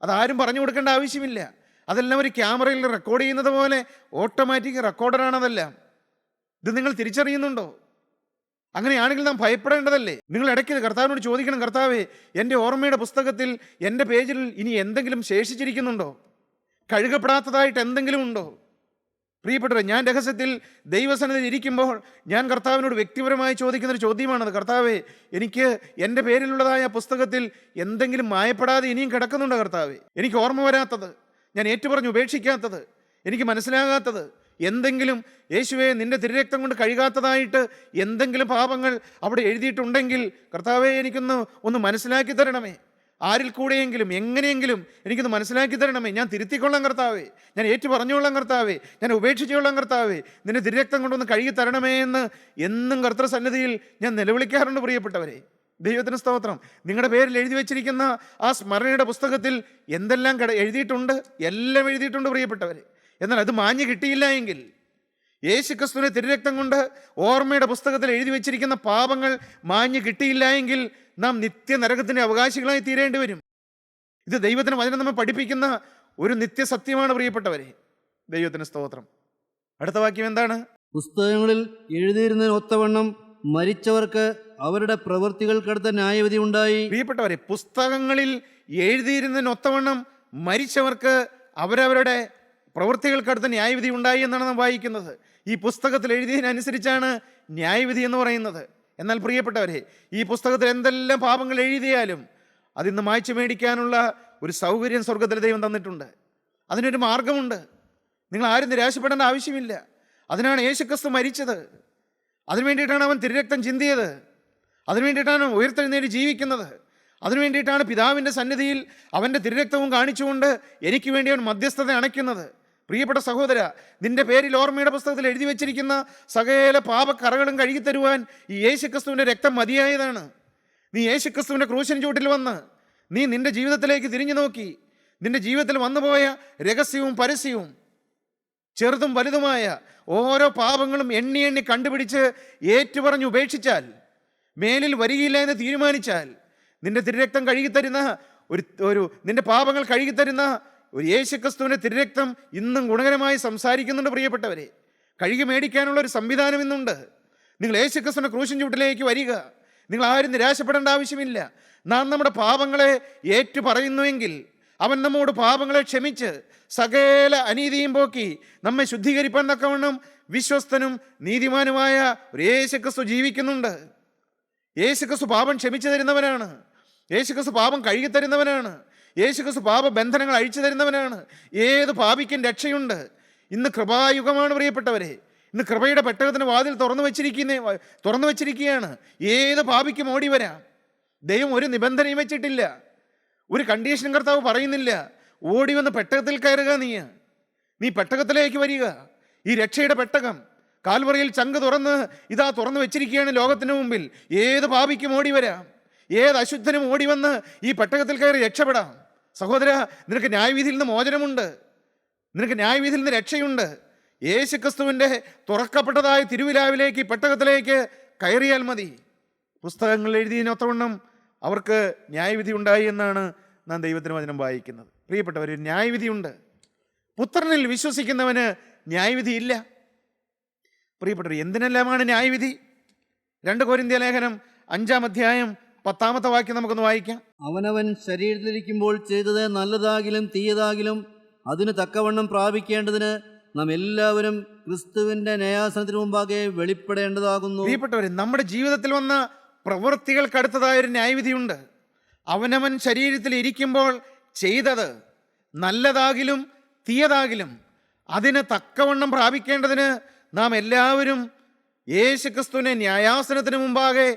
അതാരും പറഞ്ഞു കൊടുക്കേണ്ട ആവശ്യമില്ല. അതെല്ലാം ഒരു ക്യാമറയിൽ റെക്കോർഡ് ചെയ്യുന്നത് പോലെ ഓട്ടോമാറ്റിക് റെക്കോർഡറാണ് അതെല്ലാം. ഇത് നിങ്ങൾ തിരിച്ചറിയുന്നുണ്ടോ? അങ്ങനെയാണെങ്കിൽ നാം ഭയപ്പെടേണ്ടതല്ലേ? നിങ്ങൾ ഇടയ്ക്ക് കർത്താവിനോട് ചോദിക്കണം, കർത്താവേ, എൻ്റെ ഓർമ്മയുടെ പുസ്തകത്തിൽ എൻ്റെ പേജിൽ ഇനി എന്തെങ്കിലും ശേഷിച്ചിരിക്കുന്നുണ്ടോ? കഴുകപ്പെടാത്തതായിട്ട് എന്തെങ്കിലും ഉണ്ടോ? പ്രിയപ്പെട്ടവരെ, ഞാൻ രഹസ്യത്തിൽ ദൈവസന്നിധിയിൽ ഇരിക്കുമ്പോൾ ഞാൻ കർത്താവിനോട് വ്യക്തിപരമായി ചോദിക്കുന്നൊരു ചോദ്യമാണത്. കർത്താവേ, എനിക്ക് എൻ്റെ പേരിലുള്ളതായ പുസ്തകത്തിൽ എന്തെങ്കിലും മായപ്പെടാതെ ഇനിയും കിടക്കുന്നുണ്ടോ കർത്താവേ? എനിക്ക് ഓർമ്മ വരാത്തത്, ഞാൻ ഏറ്റുപറഞ്ഞ് ഉപേക്ഷിക്കാത്തത്, എനിക്ക് മനസ്സിലാകാത്തത് എന്തെങ്കിലും, യേശുവേ, നിൻ്റെ തിരുരക്തം കൊണ്ട് കഴുകാത്തതായിട്ട് എന്തെങ്കിലും പാപങ്ങൾ അവിടെ എഴുതിയിട്ടുണ്ടെങ്കിൽ കർത്താവേ, എനിക്കൊന്ന് മനസ്സിലാക്കി തരണമേ. ആരിൽ കൂടെയെങ്കിലും എങ്ങനെയെങ്കിലും എനിക്കൊന്ന് മനസ്സിലാക്കി തരണമേ. ഞാൻ തിരുത്തിക്കൊള്ളാം കർത്താവേ, ഞാൻ ഏറ്റു പറഞ്ഞുകൊള്ളാം കർത്താവേ, ഞാൻ ഉപേക്ഷിച്ചുകൊള്ളാം കർത്താവേ, നിന്റെ തിരുരക്തം കൊണ്ടൊന്ന് കഴുകി തരണമേ എന്ന് എന്നും കർത്തൃസന്നിധിയിൽ ഞാൻ നിലവിളിക്കാറുണ്ട്. പ്രിയപ്പെട്ടവരെ, ദൈവത്തിന് സ്തോത്രം. നിങ്ങളുടെ പേരിൽ എഴുതി വെച്ചിരിക്കുന്ന ആ സ്മരണയുടെ പുസ്തകത്തിൽ എന്തെല്ലാം എഴുതിയിട്ടുണ്ട്? എല്ലാം എഴുതിയിട്ടുണ്ട് പ്രിയപ്പെട്ടവരെ. എന്നാൽ അത് മാഞ്ഞു കിട്ടിയില്ല എങ്കിൽ, യേശുക്രിസ്തുവിന്റെ തിരുരക്തം കൊണ്ട് ഓർമ്മയുടെ പുസ്തകത്തിൽ എഴുതി വെച്ചിരിക്കുന്ന പാപങ്ങൾ മാഞ്ഞു കിട്ടിയില്ല എങ്കിൽ നാം നിത്യനരകത്തിൻ്റെ അവകാശികളായി തീരേണ്ടി വരും. ഇത് ദൈവത്തിന് വചനം നമ്മെ പഠിപ്പിക്കുന്ന ഒരു നിത്യസത്യമാണ് പ്രിയപ്പെട്ടവരെ. ദൈവത്തിന് സ്തോത്രം. അടുത്ത വാക്യം എന്താണ്? പുസ്തകങ്ങളിൽ എഴുതിയിരുന്നതിന് ഒത്തവണ്ണം മരിച്ചവർക്ക് അവരുടെ പ്രവൃത്തികൾക്കടുത്ത ന്യായവിധി ഉണ്ടായി. പ്രിയപ്പെട്ടവരെ, പുസ്തകങ്ങളിൽ എഴുതിയിരുന്നതിന് ഒത്തവണ്ണം മരിച്ചവർക്ക് അവരവരുടെ പ്രവൃത്തികൾക്കടുത്ത ന്യായവിധി ഉണ്ടായി എന്നാണ് നാം വായിക്കുന്നത്. ഈ പുസ്തകത്തിൽ എഴുതിയതിനനുസരിച്ചാണ് ന്യായവിധി എന്ന് പറയുന്നത്. എന്നാൽ പ്രിയപ്പെട്ടവരെ, ഈ പുസ്തകത്തിൽ എന്തെല്ലാം പാപങ്ങൾ എഴുതിയാലും അതിന്ന് മായ്ച്ചു മേടിക്കാനുള്ള ഒരു സൗകര്യം സ്വർഗത്തിൽ ദൈവം തന്നിട്ടുണ്ട്. അതിനൊരു മാർഗമുണ്ട്. നിങ്ങൾ ആരും നിരാശപ്പെടേണ്ട ആവശ്യമില്ല. അതിനാണ് യേശുക്രിസ്തു മരിച്ചത്. അതിനു വേണ്ടിയിട്ടാണ് അവൻ തിരുരക്തം ചിന്തിയത്. അതിനു വേണ്ടിയിട്ടാണ് ഉയർത്തെഴുന്നേറ്റ് ജീവിക്കുന്നത്. അതിനു വേണ്ടിയിട്ടാണ് പിതാവിൻ്റെ സന്നിധിയിൽ അവൻ്റെ തിരുരക്തവും കാണിച്ചുകൊണ്ട് എനിക്ക് വേണ്ടി അവൻ മധ്യസ്ഥത അണയ്ക്കുന്നത്. പ്രിയപ്പെട്ട സഹോദര, നിന്റെ പേരിൽ ഓർമ്മയുടെ പുസ്തകത്തിൽ എഴുതി വെച്ചിരിക്കുന്ന സകല പാപക്കറകളും കഴുകിത്തരുവാൻ ഈ യേശുക്രിസ്തുവിൻ്റെ രക്തം മതിയായതാണ്. നീ യേശുക്രിസ്തുവിൻ്റെ ക്രൂശിൻ ചൂട്ടിൽ വന്ന് നീ നിന്റെ ജീവിതത്തിലേക്ക് തിരിഞ്ഞു നോക്കി, നിന്റെ ജീവിതത്തിൽ വന്നുപോയ രഹസ്യവും പരസ്യവും ചെറുതും വലുതുമായ ഓരോ പാപങ്ങളും എണ്ണി എണ്ണി കണ്ടുപിടിച്ച് ഏറ്റുപറഞ്ഞ് ഉപേക്ഷിച്ചാൽ, മേലിൽ വരികയില്ല എന്ന് തീരുമാനിച്ചാൽ, നിന്റെ തിരുരക്തം കഴുകിത്തരുന്ന നിന്റെ പാപങ്ങൾ കഴുകിത്തരുന്ന ഒരു യേശുക്രിസ്തുവിൻ്റെ തിരുരക്തം ഇന്നും ഗുണകരമായി സംസാരിക്കുന്നുണ്ട്. പ്രിയപ്പെട്ടവരെ, കഴുകി മേടിക്കാനുള്ള ഒരു സംവിധാനം ഇന്നുണ്ട്. നിങ്ങൾ യേശുക്രിസ്തുവിൻ്റെ ക്രൂശിൻ ചൂട്ടിലേക്ക് വരിക. നിങ്ങൾ ആരും നിരാശപ്പെടേണ്ട ആവശ്യമില്ല. നാം നമ്മുടെ പാപങ്ങളെ ഏറ്റു പറയുന്നുവെങ്കിൽ അവൻ നമ്മോട് പാപങ്ങളെ ക്ഷമിച്ച് സകല അനീതിയും പോക്കി നമ്മെ ശുദ്ധീകരിപ്പാൻ തക്കവണ്ണം വിശ്വസ്തനും നീതിമാനുമായ ഒരു യേശുക്രിസ്തു ജീവിക്കുന്നുണ്ട്. യേശുക്രിസ്തു പാപം ക്ഷമിച്ചു തരുന്നവനാണ്. യേശുക്രിസ്തു പാപം കഴുകി തരുന്നവനാണ്. യേശുക്രിസ്തു പാപബന്ധനങ്ങൾ അഴിച്ചു തരുന്നവനാണ്. ഏത് പാപിക്കും രക്ഷയുണ്ട്. ഇന്ന് കൃപായുഗമാണ് പ്രിയപ്പെട്ടവരെ. ഇന്ന് കൃപയുടെ പെട്ടകത്തിന് വാതിൽ തുറന്നു വെച്ചിരിക്കുകയാണ്. ഏത് പാപിക്കും ഓടി വരാം. ദൈവം ഒരു നിബന്ധനയും വെച്ചിട്ടില്ല, ഒരു കണ്ടീഷൻ കർത്താവ് പറയുന്നില്ല. ഓടി വന്ന് പെട്ടകത്തിൽ കയറുക. നീ പെട്ടകത്തിലേക്ക് വരിക. ഈ രക്ഷയുടെ പെട്ടകം കാൽവറിയിൽ ചങ്ക് തുറന്നു വെച്ചിരിക്കുകയാണ് ലോകത്തിന് മുമ്പിൽ. ഏത് പാപിക്കും ഓടി വരാം. ഏത് അശുദ്ധനും ഓടി വന്ന് ഈ പെട്ടകത്തിൽ കയറി രക്ഷപ്പെടാം. സഹോദര, നിനക്ക് ന്യായവിധിയിൽ നിന്ന് മോചനമുണ്ട്. നിനക്ക് ന്യായവിധിയിൽ നിന്ന് രക്ഷയുണ്ട്. യേശുക്രിസ്തുവിൻ്റെ തുറക്കപ്പെട്ടതായ തിരുവിലാവിലേക്ക്, പെട്ടകത്തിലേക്ക് കയറിയാൽ മതി. പുസ്തകങ്ങൾ എഴുതിയതിനൊത്തവണ്ണം അവർക്ക് ന്യായവിധി ഉണ്ടായി എന്നാണ് നാം ദൈവത്തിന് വചനം വായിക്കുന്നത്. പ്രിയപ്പെട്ടവർ, ന്യായവിധിയുണ്ട്. പുത്രനിൽ വിശ്വസിക്കുന്നവന് ന്യായവിധിയില്ല. പ്രിയപ്പെട്ടവർ, എന്തിനെല്ലാമാണ് ന്യായവിധി? 2 കൊരിന്ത്യ ലേഖനം 5-ാം അധ്യായം 10-ാമത്തെ വാക്യം നമുക്കൊന്ന് വായിക്കാം. അവനവൻ ശരീരത്തിലിരിക്കുമ്പോൾ ചെയ്തത് നല്ലതാകിലും തീയതാകിലും അതിന് തക്കവണ്ണം പ്രാപിക്കേണ്ടതിന് നാം എല്ലാവരും ക്രിസ്തുവിന്റെ ന്യായാസനത്തിന് മുമ്പാകെ വെളിപ്പെടേണ്ടതാകുന്നു. പ്രിയപ്പെട്ടവരെ, നമ്മുടെ ജീവിതത്തിൽ വന്ന പ്രവൃത്തികൾക്കടുത്തതായൊരു ന്യായവിധിയുണ്ട്. അവനവൻ ശരീരത്തിൽ ഇരിക്കുമ്പോൾ ചെയ്തത് നല്ലതാകിലും തീയതാകിലും അതിന് തക്കവണ്ണം പ്രാപിക്കേണ്ടതിന് നാം എല്ലാവരും യേശുക്രിസ്തുവിനെ ന്യായാസനത്തിന് മുമ്പാകെ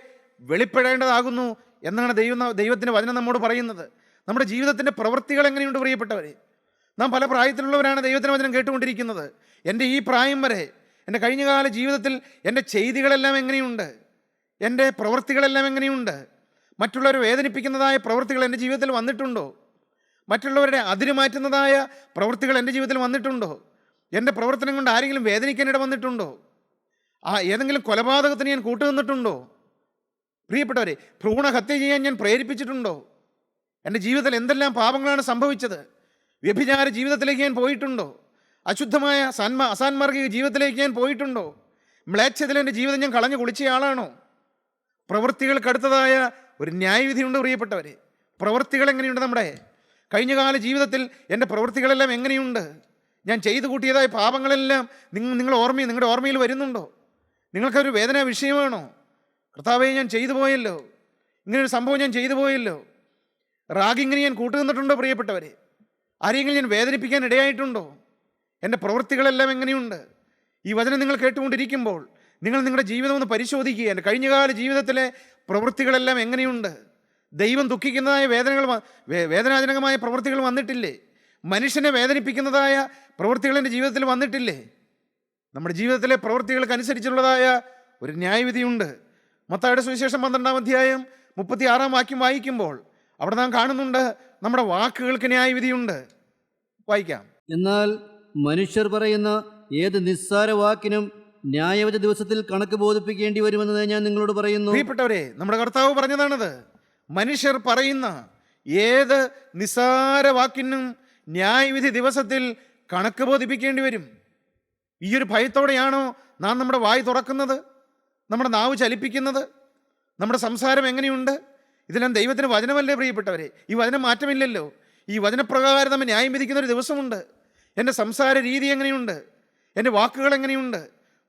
വെളിപ്പെടേണ്ടതാകുന്നു എന്നാണ് ദൈവത്തിൻ്റെ വചനം നമ്മോട് പറയുന്നത്. നമ്മുടെ ജീവിതത്തിൻ്റെ പ്രവൃത്തികൾ എങ്ങനെയുണ്ട് പ്രിയപ്പെട്ടവരെ? നാം പല പ്രായത്തിലുള്ളവരാണ് ദൈവത്തിൻ്റെ വചനം കേട്ടുകൊണ്ടിരിക്കുന്നത്. എൻ്റെ ഈ പ്രായം വരെ, എൻ്റെ കഴിഞ്ഞകാല ജീവിതത്തിൽ എൻ്റെ ചെയ്തികളെല്ലാം എങ്ങനെയുണ്ട്? എൻ്റെ പ്രവൃത്തികളെല്ലാം എങ്ങനെയുണ്ട്? മറ്റുള്ളവരെ വേദനിപ്പിക്കുന്നതായ പ്രവൃത്തികൾ എൻ്റെ ജീവിതത്തിൽ വന്നിട്ടുണ്ടോ? മറ്റുള്ളവരുടെ അതിര് മാറ്റുന്നതായ പ്രവൃത്തികൾ എൻ്റെ ജീവിതത്തിൽ വന്നിട്ടുണ്ടോ? എൻ്റെ പ്രവർത്തനം കൊണ്ട് ആരെങ്കിലും വേദനിക്കാനിട വന്നിട്ടുണ്ടോ? ഏതെങ്കിലും കൊലപാതകത്തിന് ഞാൻ കൂട്ടുനിന്നിട്ടുണ്ടോ? പ്രിയപ്പെട്ടവരെ, ഭ്രൂണഹത്യ ചെയ്യാൻ ഞാൻ പ്രേരിപ്പിച്ചിട്ടുണ്ടോ? എൻ്റെ ജീവിതത്തിൽ എന്തെല്ലാം പാപങ്ങളാണ് സംഭവിച്ചത്? വ്യഭിചാര ജീവിതത്തിലേക്ക് ഞാൻ പോയിട്ടുണ്ടോ? അശുദ്ധമായ അസാൻമാർഗിക ജീവിതത്തിലേക്ക് ഞാൻ പോയിട്ടുണ്ടോ? മ്ലേച്ഛതയിൽ എൻ്റെ ജീവിതം ഞാൻ കളഞ്ഞു കുളിച്ചയാളാണോ? പ്രവൃത്തികൾക്കടുത്തതായ ഒരു ന്യായവിധിയുണ്ട് പ്രിയപ്പെട്ടവരെ. പ്രവൃത്തികൾ എങ്ങനെയുണ്ട്? നമ്മുടെ കഴിഞ്ഞകാല ജീവിതത്തിൽ എൻ്റെ പ്രവൃത്തികളെല്ലാം എങ്ങനെയുണ്ട്? ഞാൻ ചെയ്തു കൂട്ടിയതായ പാപങ്ങളെല്ലാം നിങ്ങളുടെ ഓർമ്മയിൽ വരുന്നുണ്ടോ? നിങ്ങൾക്കൊരു വേദനാ വിഷയമാണോ? കർത്താവേ, ഞാൻ ചെയ്തു പോയല്ലോ, ഇങ്ങനൊരു സംഭവം ഞാൻ ചെയ്തു പോയല്ലോ. റാഗിങ്ങിന് ഞാൻ കൂട്ടുനിന്നിട്ടുണ്ടോ പ്രിയപ്പെട്ടവരെ? ആരെങ്കിലും ഞാൻ വേദനിപ്പിക്കാൻ ഇടയായിട്ടുണ്ടോ? എൻ്റെ പ്രവൃത്തികളെല്ലാം എങ്ങനെയുണ്ട്? ഈ വചനം നിങ്ങൾ കേട്ടുകൊണ്ടിരിക്കുമ്പോൾ നിങ്ങളുടെ ജീവിതം ഒന്ന് പരിശോധിക്കുക. എൻ്റെ കഴിഞ്ഞകാല ജീവിതത്തിലെ പ്രവൃത്തികളെല്ലാം എങ്ങനെയുണ്ട്? ദൈവം ദുഃഖിക്കുന്നതായ വേദനാജനകമായ പ്രവൃത്തികൾ വന്നിട്ടില്ലേ? മനുഷ്യനെ വേദനിപ്പിക്കുന്നതായ പ്രവൃത്തികൾ എൻ്റെ ജീവിതത്തിൽ വന്നിട്ടില്ലേ? നമ്മുടെ ജീവിതത്തിലെ പ്രവൃത്തികൾക്കനുസരിച്ചുള്ളതായ ഒരു ന്യായവിധിയുണ്ട്. മത്തായിയുടെ സുവിശേഷം 12-ാം അധ്യായം 36-ാം വാക്യം വായിക്കുമ്പോൾ അവിടെ നാം കാണുന്നുണ്ട്, നമ്മുടെ വാക്കുകൾക്ക് ന്യായവിധിയുണ്ട്. വായിക്കാം. എന്നാൽ മനുഷ്യർ പറയുന്ന ഏത് നിസ്സാര വാക്കിനും ന്യായവിധി ദിവസത്തിൽ കണക്ക് ബോധിപ്പിക്കേണ്ടി വരുമെന്ന് ഞാൻ നിങ്ങളോട് പറയുന്നു. പ്രിയപ്പെട്ടവരെ, നമ്മുടെ കർത്താവ് പറഞ്ഞതാണത്. മനുഷ്യർ പറയുന്ന ഏത് നിസ്സാര വാക്കിനും ന്യായവിധി ദിവസത്തിൽ കണക്ക് ബോധിപ്പിക്കേണ്ടി വരും. ഈ ഒരു ഭയത്തോടെയാണോ നാം നമ്മുടെ വായി തുറക്കുന്നത്, നമ്മുടെ നാവ് ചലിപ്പിക്കുന്നത്? നമ്മുടെ സംസാരം എങ്ങനെയുണ്ട്? ഇതെല്ലാം ദൈവത്തിന് വചനമല്ലേ പ്രിയപ്പെട്ടവരെ? ഈ വചനം മാറ്റമില്ലല്ലോ. ഈ വചനപ്രകാരം നമ്മൾ ന്യായം വിധിക്കുന്ന ഒരു ദിവസമുണ്ട്. എൻ്റെ സംസാര രീതി എങ്ങനെയുണ്ട്? എൻ്റെ വാക്കുകൾ എങ്ങനെയുണ്ട്?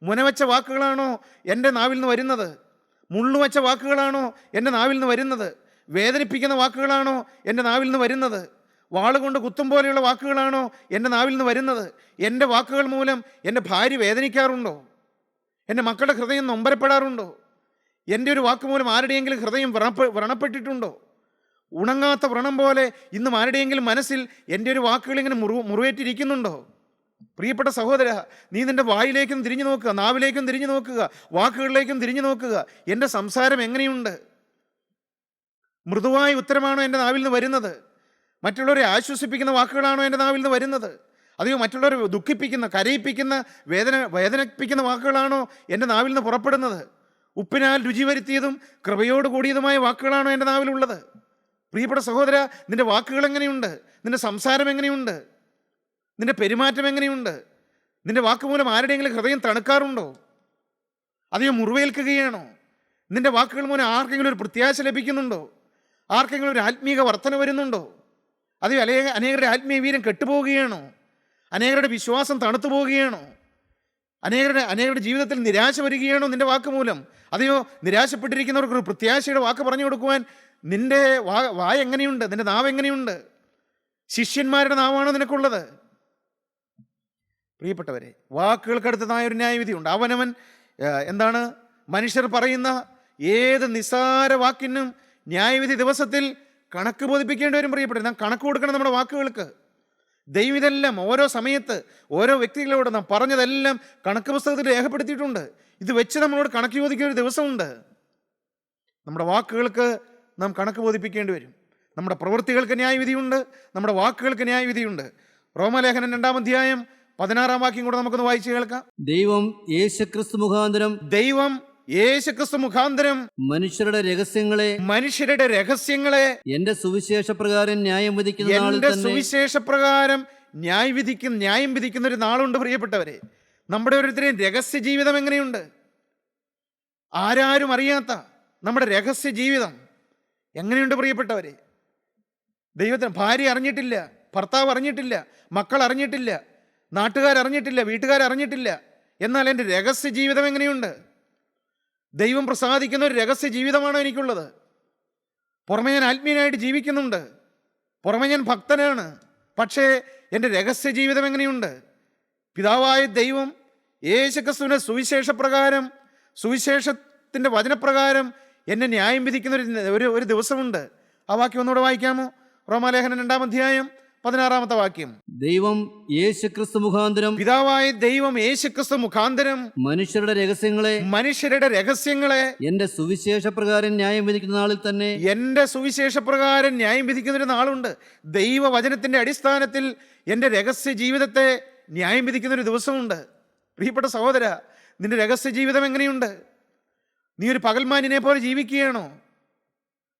മുനവച്ച വാക്കുകളാണോ എൻ്റെ നാവിൽ നിന്ന് വരുന്നത്? മുള്ളുവച്ച വാക്കുകളാണോ എൻ്റെ നാവിൽ നിന്ന് വരുന്നത്? വേദനിപ്പിക്കുന്ന വാക്കുകളാണോ എൻ്റെ നാവിൽ നിന്ന് വരുന്നത്? വാളുകൊണ്ട് കുത്തും പോലെയുള്ള വാക്കുകളാണോ എൻ്റെ നാവിൽ നിന്ന് വരുന്നത്? എൻ്റെ വാക്കുകൾ മൂലം എൻ്റെ ഭാര്യ വേദനിക്കാറുണ്ടോ? എൻ്റെ മക്കളുടെ ഹൃദയം നൊമ്പരപ്പെടാറുണ്ടോ? എൻ്റെ ഒരു വാക്ക് മൂലം ആരുടെയെങ്കിലും ഹൃദയം വ്രണപ്പെട്ടിട്ടുണ്ടോ? ഉണങ്ങാത്ത വ്രണം പോലെ ഇന്നും ആരുടെയെങ്കിലും മനസ്സിൽ എൻ്റെ ഒരു വാക്കുകൾ ഇങ്ങനെ മുറിവേറ്റിരിക്കുന്നുണ്ടോ? പ്രിയപ്പെട്ട സഹോദര, നീ നിൻ്റെ വായിലേക്കും തിരിഞ്ഞു നോക്കുക, നാവിലേക്കും തിരിഞ്ഞു നോക്കുക, വാക്കുകളിലേക്കും തിരിഞ്ഞു നോക്കുക. എൻ്റെ സംസാരം എങ്ങനെയുണ്ട്? മൃദുവായ ഉത്തരമാണോ എൻ്റെ നാവിൽ നിന്ന് വരുന്നത്? മറ്റുള്ളവരെ ആശ്വസിപ്പിക്കുന്ന വാക്കുകളാണോ എൻ്റെ നാവിൽ നിന്ന് വരുന്നത്? അതെയോ മറ്റുള്ളവരെ ദുഃഖിപ്പിക്കുന്ന, കരയിപ്പിക്കുന്ന, വേദനിപ്പിക്കുന്ന വാക്കുകളാണോ എൻ്റെ നാവിൽ നിന്ന് പുറപ്പെടുന്നത്? ഉപ്പിനാൽ രുചി വരുത്തിയതും കൃപയോട് കൂടിയതുമായ വാക്കുകളാണോ എൻ്റെ നാവിലുള്ളത്? പ്രിയപ്പെട്ട സഹോദര, നിൻ്റെ വാക്കുകൾ എങ്ങനെയുണ്ട്? നിൻ്റെ സംസാരം എങ്ങനെയുണ്ട്? നിൻ്റെ പെരുമാറ്റം എങ്ങനെയുണ്ട്? നിൻ്റെ വാക്കുമൂലം ആരുടെയെങ്കിലും ഹൃദയം തണുക്കാറുണ്ടോ? അതെയോ മുറിവേൽക്കുകയാണോ? നിൻ്റെ വാക്കുകൾ മൂലം ആർക്കെങ്കിലും ഒരു പ്രത്യാശ ലഭിക്കുന്നുണ്ടോ? ആർക്കെങ്കിലും ഒരു ആത്മീക വർധന വരുന്നുണ്ടോ? അതെയോ അനേകരുടെ ആത്മീയ വീര്യം കെട്ടുപോവുകയാണോ? അനേകരുടെ വിശ്വാസം തണുത്തു പോവുകയാണോ? അനേകരുടെ ജീവിതത്തിൽ നിരാശ വരികയാണോ നിൻ്റെ വാക്ക് മൂലം? അതെയോ നിരാശപ്പെട്ടിരിക്കുന്നവർക്ക് ഒരു പ്രത്യാശയുടെ വാക്ക് പറഞ്ഞു കൊടുക്കുവാൻ നിൻ്റെ വായ എങ്ങനെയുണ്ട്? നിൻ്റെ നാവ് എങ്ങനെയുണ്ട്? ശിഷ്യന്മാരുടെ നാവാണോ നിനക്കുള്ളത്? പ്രിയപ്പെട്ടവരെ, വാക്കുകൾക്കടുത്തതായ ഒരു ന്യായവിധിയുണ്ട്. അവനവൻ മനുഷ്യർ പറയുന്ന ഏത് നിസ്സാര വാക്കിനും ന്യായവിധി ദിവസത്തിൽ കണക്ക് ബോധിപ്പിക്കേണ്ടി വരും. പ്രിയപ്പെട്ടവരെ, നാം കണക്ക് കൊടുക്കണം നമ്മുടെ വാക്കുകൾക്ക്. ദൈവം ഇതെല്ലാം ഓരോ സമയത്ത് ഓരോ വ്യക്തികളോട് നാം പറഞ്ഞതെല്ലാം കണക്ക് പുസ്തകത്തിൽ രേഖപ്പെടുത്തിയിട്ടുണ്ട്. ഇത് വെച്ച് നമ്മളോട് കണക്ക് ചോദിക്കുന്ന ഒരു ദിവസമുണ്ട്. നമ്മുടെ വാക്കുകൾക്ക് നാം കണക്ക് ബോധിപ്പിക്കേണ്ടി വരും. നമ്മുടെ പ്രവൃത്തികൾക്ക് ന്യായവിധിയുണ്ട്, നമ്മുടെ വാക്കുകൾക്ക് ന്യായവിധിയുണ്ട്. റോമാലേഖനം 2-ാം അധ്യായം 16-ാം വാക്യം കൂടെ നമുക്കൊന്ന് വായിച്ചു കേൾക്കാം. ദൈവം യേശുക്രിസ്തു മുഖാന്തരം മനുഷ്യരുടെ രഹസ്യങ്ങളെ എന്റെ സുവിശേഷപ്രകാരം ന്യായം വിധിക്കുന്ന ഒരു നാളുണ്ട്. പ്രിയപ്പെട്ടവരെ, നമ്മുടെ ഓരോരുത്തരെയും രഹസ്യ ജീവിതം എങ്ങനെയുണ്ട്? ആരാരും അറിയാത്ത നമ്മുടെ രഹസ്യ ജീവിതം എങ്ങനെയുണ്ട് പ്രിയപ്പെട്ടവരെ? ദൈവത്തിന് ഭാര്യ അറിഞ്ഞിട്ടില്ല, ഭർത്താവ് അറിഞ്ഞിട്ടില്ല, മക്കൾ അറിഞ്ഞിട്ടില്ല, നാട്ടുകാരറിഞ്ഞിട്ടില്ല, വീട്ടുകാരറിഞ്ഞിട്ടില്ല. എന്നാൽ എൻ്റെ രഹസ്യ ജീവിതം എങ്ങനെയുണ്ട്? ദൈവം പ്രസാദിക്കുന്ന ഒരു രഹസ്യ ജീവിതമാണോ എനിക്കുള്ളത്? പുറമേ ഞാൻ ആത്മീയനായിട്ട് ജീവിക്കുന്നുണ്ട്, പുറമേ ഞാൻ ഭക്തനാണ്, പക്ഷേ എൻ്റെ രഹസ്യ ജീവിതം എങ്ങനെയുണ്ട്? പിതാവായ ദൈവം യേശുക്രിസ്തുവിനെ സുവിശേഷപ്രകാരം സുവിശേഷത്തിൻ്റെ വചനപ്രകാരം എന്നെ ന്യായം വിധിക്കുന്ന ഒരു ദിവസമുണ്ട്. ആ വാക്യം ഒന്നുകൂടെ വായിക്കാമോ? റോമാലേഖനം 2-ാം അധ്യായം 16-ാമത്തെ വാക്യം. ദൈവം യേശുക്രിസ്തു മുഖാന്തരം, പിതാവായ ദൈവം യേശുക്രിസ്തു മുഖാന്തരം മനുഷ്യരുടെ രഹസ്യങ്ങളെ എന്റെ സുവിശേഷ പ്രകാരം ന്യായം വിധിക്കുന്ന നാളിൽ തന്നെ, എൻ്റെ സുവിശേഷ പ്രകാരം ന്യായം വിധിക്കുന്നൊരു നാളുണ്ട്. ദൈവവചനത്തിൻ്റെ അടിസ്ഥാനത്തിൽ എൻ്റെ രഹസ്യ ജീവിതത്തെ ന്യായം വിധിക്കുന്നൊരു ദിവസമുണ്ട്. പ്രിയപ്പെട്ട സഹോദര, നിന്റെ രഹസ്യ ജീവിതം എങ്ങനെയുണ്ട്? നീ ഒരു പകൽമാനിനെ പോലെ ജീവിക്കുകയാണോ?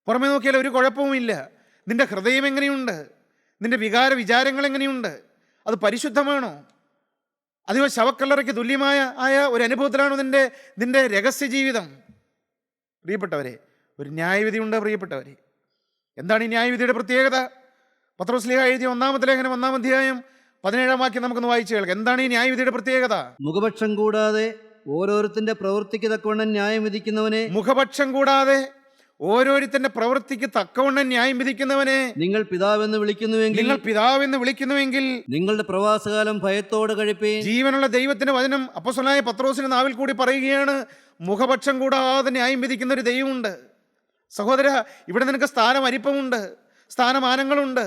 പുറമെ നോക്കിയാൽ ഒരു കുഴപ്പവുമില്ല. നിന്റെ ഹൃദയം എങ്ങനെയുണ്ട്? നിന്റെ വിചാരങ്ങൾ എങ്ങനെയുണ്ട്? അത് പരിശുദ്ധമാണോ? അതോ ശവക്കല്ലറയ്ക്ക് തുല്യമായ ഒരു അനുഭവത്തിലാണോ നിന്റെ രഹസ്യ ജീവിതം? പ്രിയപ്പെട്ടവരെ, ഒരു ന്യായവിധി ഉണ്ട്. പ്രിയപ്പെട്ടവരെ, എന്താണ് ഈ ന്യായവിധിയുടെ പ്രത്യേകത? പത്രോസ്ലീഹ എഴുതിയ 1-ാമത്തെ ലേഖനം 1-ാം അധ്യായം 17-ാം വാക്യം നമുക്കൊന്ന് വായിച്ചു കേൾക്കാം. എന്താണ് ഈ ന്യായവിധിയുടെ പ്രത്യേകത? മുഖപക്ഷം കൂടാതെ ഓരോരുത്തന്റെ പ്രവൃത്തിക്ക് തക്കവണ്ണം ന്യായം വിധിക്കുന്നവനെ, മുഖപക്ഷം കൂടാതെ ഓരോരുത്തന്റെ പ്രവൃത്തിക്ക് തക്കവണ്ണം ന്യായം വിധിക്കുന്നവനെ നിങ്ങൾ പിതാവെന്ന് വിളിക്കുന്നുവെങ്കിൽ നിങ്ങളുടെ പ്രവാസകാലം ഭയത്തോടെ കഴിപ്പീൻ. ജീവനുള്ള ദൈവത്തിന്റെ വചനം അപ്പോസ്തലനായ പത്രോസിന്റെ നാവിൽ കൂടി പറയുകയാണ്, മുഖപക്ഷം കൂടാതെ ന്യായം വിധിക്കുന്ന ഒരു ദൈവമുണ്ട്. സഹോദര, ഇവിടെ നിനക്ക് സ്ഥാനമരിപ്പമുണ്ട്, സ്ഥാനമാനങ്ങളുണ്ട്,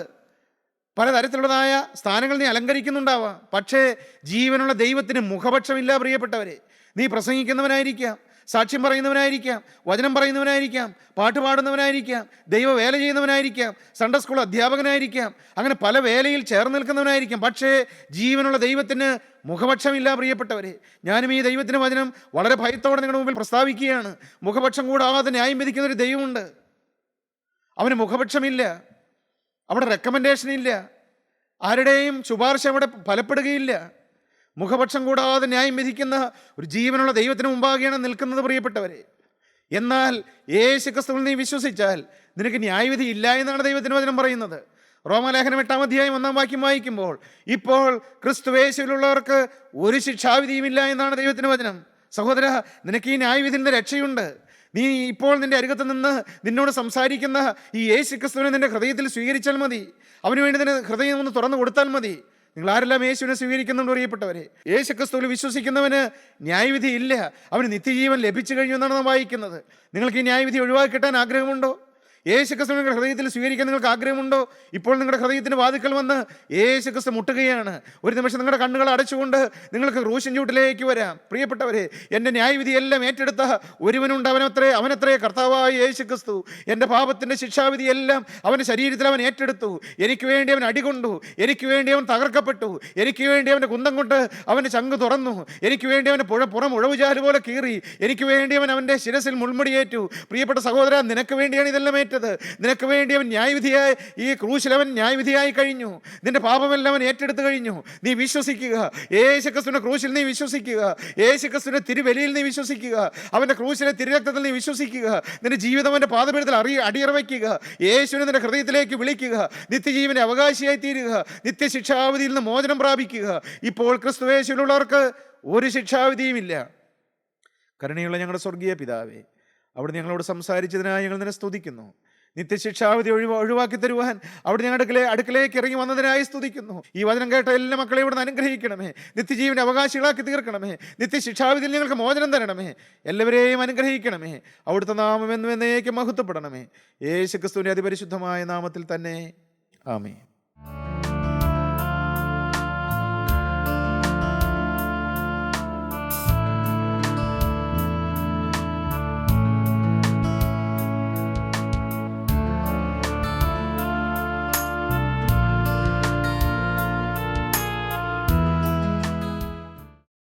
പലതരത്തിലുള്ളതായ സ്ഥാനങ്ങൾ നീ അലങ്കരിക്കുന്നുണ്ടാവാം. പക്ഷേ ജീവനുള്ള ദൈവത്തിന് മുഖപക്ഷമില്ല. പ്രിയപ്പെട്ടവരെ, നീ പ്രസംഗിക്കുന്നവനായിരിക്കാം, സാക്ഷ്യം പറയുന്നവനായിരിക്കാം, വചനം പറയുന്നവനായിരിക്കാം, പാട്ട് പാടുന്നവനായിരിക്കാം, ദൈവ വേല ചെയ്യുന്നവനായിരിക്കാം, സൺഡേ സ്കൂൾ അധ്യാപകനായിരിക്കാം, അങ്ങനെ പല വേലയിൽ ചേർന്ന് നിൽക്കുന്നവനായിരിക്കാം. പക്ഷേ ജീവനുള്ള ദൈവത്തിന് മുഖപക്ഷമില്ല. പ്രിയപ്പെട്ടവരെ, ഞാനും ഈ ദൈവത്തിൻ്റെ വചനം വളരെ ഭയത്തോടെ നിങ്ങളുടെ മുമ്പിൽ പ്രസ്താവിക്കുകയാണ്. മുഖപക്ഷം കൂടാതെ ന്യായം വിധിക്കുന്ന ഒരു ദൈവമുണ്ട്. അവന് മുഖപക്ഷമില്ല, അവിടെ റെക്കമെൻഡേഷൻ ഇല്ല, ആരുടെയും ശുപാർശ അവിടെ ഫലപ്പെടുകയില്ല. മുഖപക്ഷം കൂടാതെ ന്യായം വിധിക്കുന്ന ഒരു ജീവനുള്ള ദൈവത്തിന് മുമ്പാകെയാണ് നിൽക്കുന്നത്. പ്രിയപ്പെട്ടവരെ, എന്നാൽ യേശുക്രിസ്തുവിൽ നീ വിശ്വസിച്ചാൽ നിനക്ക് ന്യായവിധി ഇല്ല എന്നാണ് ദൈവത്തിന് വചനം പറയുന്നത്. റോമാലേഖനം 8-ാം അധ്യായം 1-ാം വാക്യം വായിക്കുമ്പോൾ, ഇപ്പോൾ ക്രിസ്തുയേശുവിലുള്ളവർക്ക് ഒരു ശിക്ഷാവിധിയുമില്ല എന്നാണ് ദൈവത്തിന് വചനം. സഹോദര, നിനക്ക് ഈ ന്യായവിധിയിൽ നിന്ന് രക്ഷയുണ്ട്. നീ ഇപ്പോൾ നിന്റെ അരികത്ത് നിന്ന് നിന്നോട് സംസാരിക്കുന്ന ഈ യേശുക്രിസ്തുവിനെ നിന്റെ ഹൃദയത്തിൽ സ്വീകരിച്ചാൽ മതി. അവന് വേണ്ടി നിന്റെ ഹൃദയം ഒന്ന് തുറന്നു കൊടുത്താൽ മതി. നിങ്ങൾ ആരെല്ലാം യേശുവിനെ സ്വീകരിക്കുന്നുണ്ട് പ്രിയപ്പെട്ടവരെ? യേശുക്രിസ്തുവിൽ വിശ്വസിക്കുന്നവന് ന്യായവിധി ഇല്ല, അവന് നിത്യജീവൻ ലഭിച്ചു കഴിഞ്ഞു എന്നാണ് നാം വായിക്കുന്നത്. നിങ്ങൾക്ക് ഈ ന്യായവിധി ഒഴിവാക്കി കിട്ടാൻ ആഗ്രഹമുണ്ടോ? യേശുക്രിസ്തു നിങ്ങളുടെ ഹൃദയത്തിൽ സ്വീകരിക്കാൻ നിങ്ങൾക്ക് ആഗ്രഹമുണ്ടോ? ഇപ്പോൾ നിങ്ങളുടെ ഹൃദയത്തിന് വാതിക്കൽ വന്ന് യേശുക്രിസ്തു മുട്ടുകയാണ്. ഒരു നിമിഷം നിങ്ങളുടെ കണ്ണുകൾ അടച്ചുകൊണ്ട് നിങ്ങൾക്ക് ക്രൂശിൻ ചൂട്ടിലേക്ക് വരാം. പ്രിയപ്പെട്ടവരെ, എൻ്റെ ന്യായവിധി എല്ലാം ഏറ്റെടുത്ത ഒരുവനുണ്ട്, അവനത്രേ കർത്താവായ യേശുക്രിസ്തു. എൻ്റെ പാപത്തിൻ്റെ ശിക്ഷാവിധി എല്ലാം അവൻ്റെ ശരീരത്തിൽ അവൻ ഏറ്റെടുത്തു. എനിക്ക് വേണ്ടി അവൻ അടികൊണ്ടു, എനിക്ക് വേണ്ടി അവൻ തകർക്കപ്പെട്ടു, എനിക്ക് വേണ്ടി അവൻ്റെ കുന്തം കൊണ്ട് അവൻ്റെ ചങ്ക് തുറന്നു, എനിക്ക് വേണ്ടി അവൻ്റെ പുറം ഉഴവുചാല് പോലെ കീറി, എനിക്ക് വേണ്ടി അവൻ്റെ ശിരസിൽ മുൾമുടിയേറ്റു. പ്രിയപ്പെട്ട സഹോദര, നിനക്ക് വേണ്ടിയാണ് ഇതെല്ലാം ഏറ്റത്. നിനക്ക് വേണ്ടി അവൻ ന്യായവിധിയായി ഈ ക്രൂശിൽ അവൻ ന്യായവിധിയായി കഴിഞ്ഞു. നിന്റെ പാപമെല്ലാം അവൻ ഏറ്റെടുത്ത് കഴിഞ്ഞു. നീ വിശ്വസിക്കുക, യേശുക്രിസ്തുവിന്റെ ക്രൂശിൽ നീ വിശ്വസിക്കുക, യേശുക്രിസ്തുവിന്റെ തിരുബലിയിൽ നീ വിശ്വസിക്കുക, അവന്റെ ക്രൂശിലെ തിരുരക്തത്തിൽ നീ വിശ്വസിക്കുക. നിന്റെ ജീവിതം അവന്റെ പാദപീഠത്തിൽ അടിയറവയ്ക്കുക, യേശുവിനെ നിന്റെ ഹൃദയത്തിലേക്ക് വിളിക്കുക, നിത്യജീവന്റെ അവകാശിയായി തീരുക, നിത്യശിക്ഷാവിധിയിൽ നിന്ന് മോചനം പ്രാപിക്കുക. ഇപ്പോൾ ക്രിസ്തുയേശുവിലുള്ളവർക്ക് ഒരു ശിക്ഷാവിധിയുമില്ല. കരുണയുള്ള ഞങ്ങളുടെ സ്വർഗീയ പിതാവേ, അവിടെ ഞങ്ങളോട് സംസാരിച്ചതിനായി ഞങ്ങൾ നിന്നെ സ്തുതിക്കുന്നു. നിത്യശിക്ഷാവിധി ഒഴിവാക്കി തരുവാൻ അവിടെ ഞങ്ങളുടെ അടുക്കലേക്ക് ഇറങ്ങി വന്നതിനായി സ്തുതിക്കുന്നു. ഈ വചനം കേട്ട എല്ലാ മക്കളെയും ഇവിടെ അനുഗ്രഹിക്കണമേ, നിത്യജീവന്റെ അവകാശികളാക്കി തീർക്കണമേ, നിത്യശിക്ഷാവിധിയിൽ ഞങ്ങൾക്ക് മോചനം തരണമേ, എല്ലാവരെയും അനുഗ്രഹിക്കണമേ. അവിടുത്തെ നാമം എന്നും എന്നേക്കും മഹത്വപ്പെടണമേ. യേശുക്രിസ്തുവിന്റെ അതിപരിശുദ്ധമായ നാമത്തിൽ തന്നെ, ആമേൻ.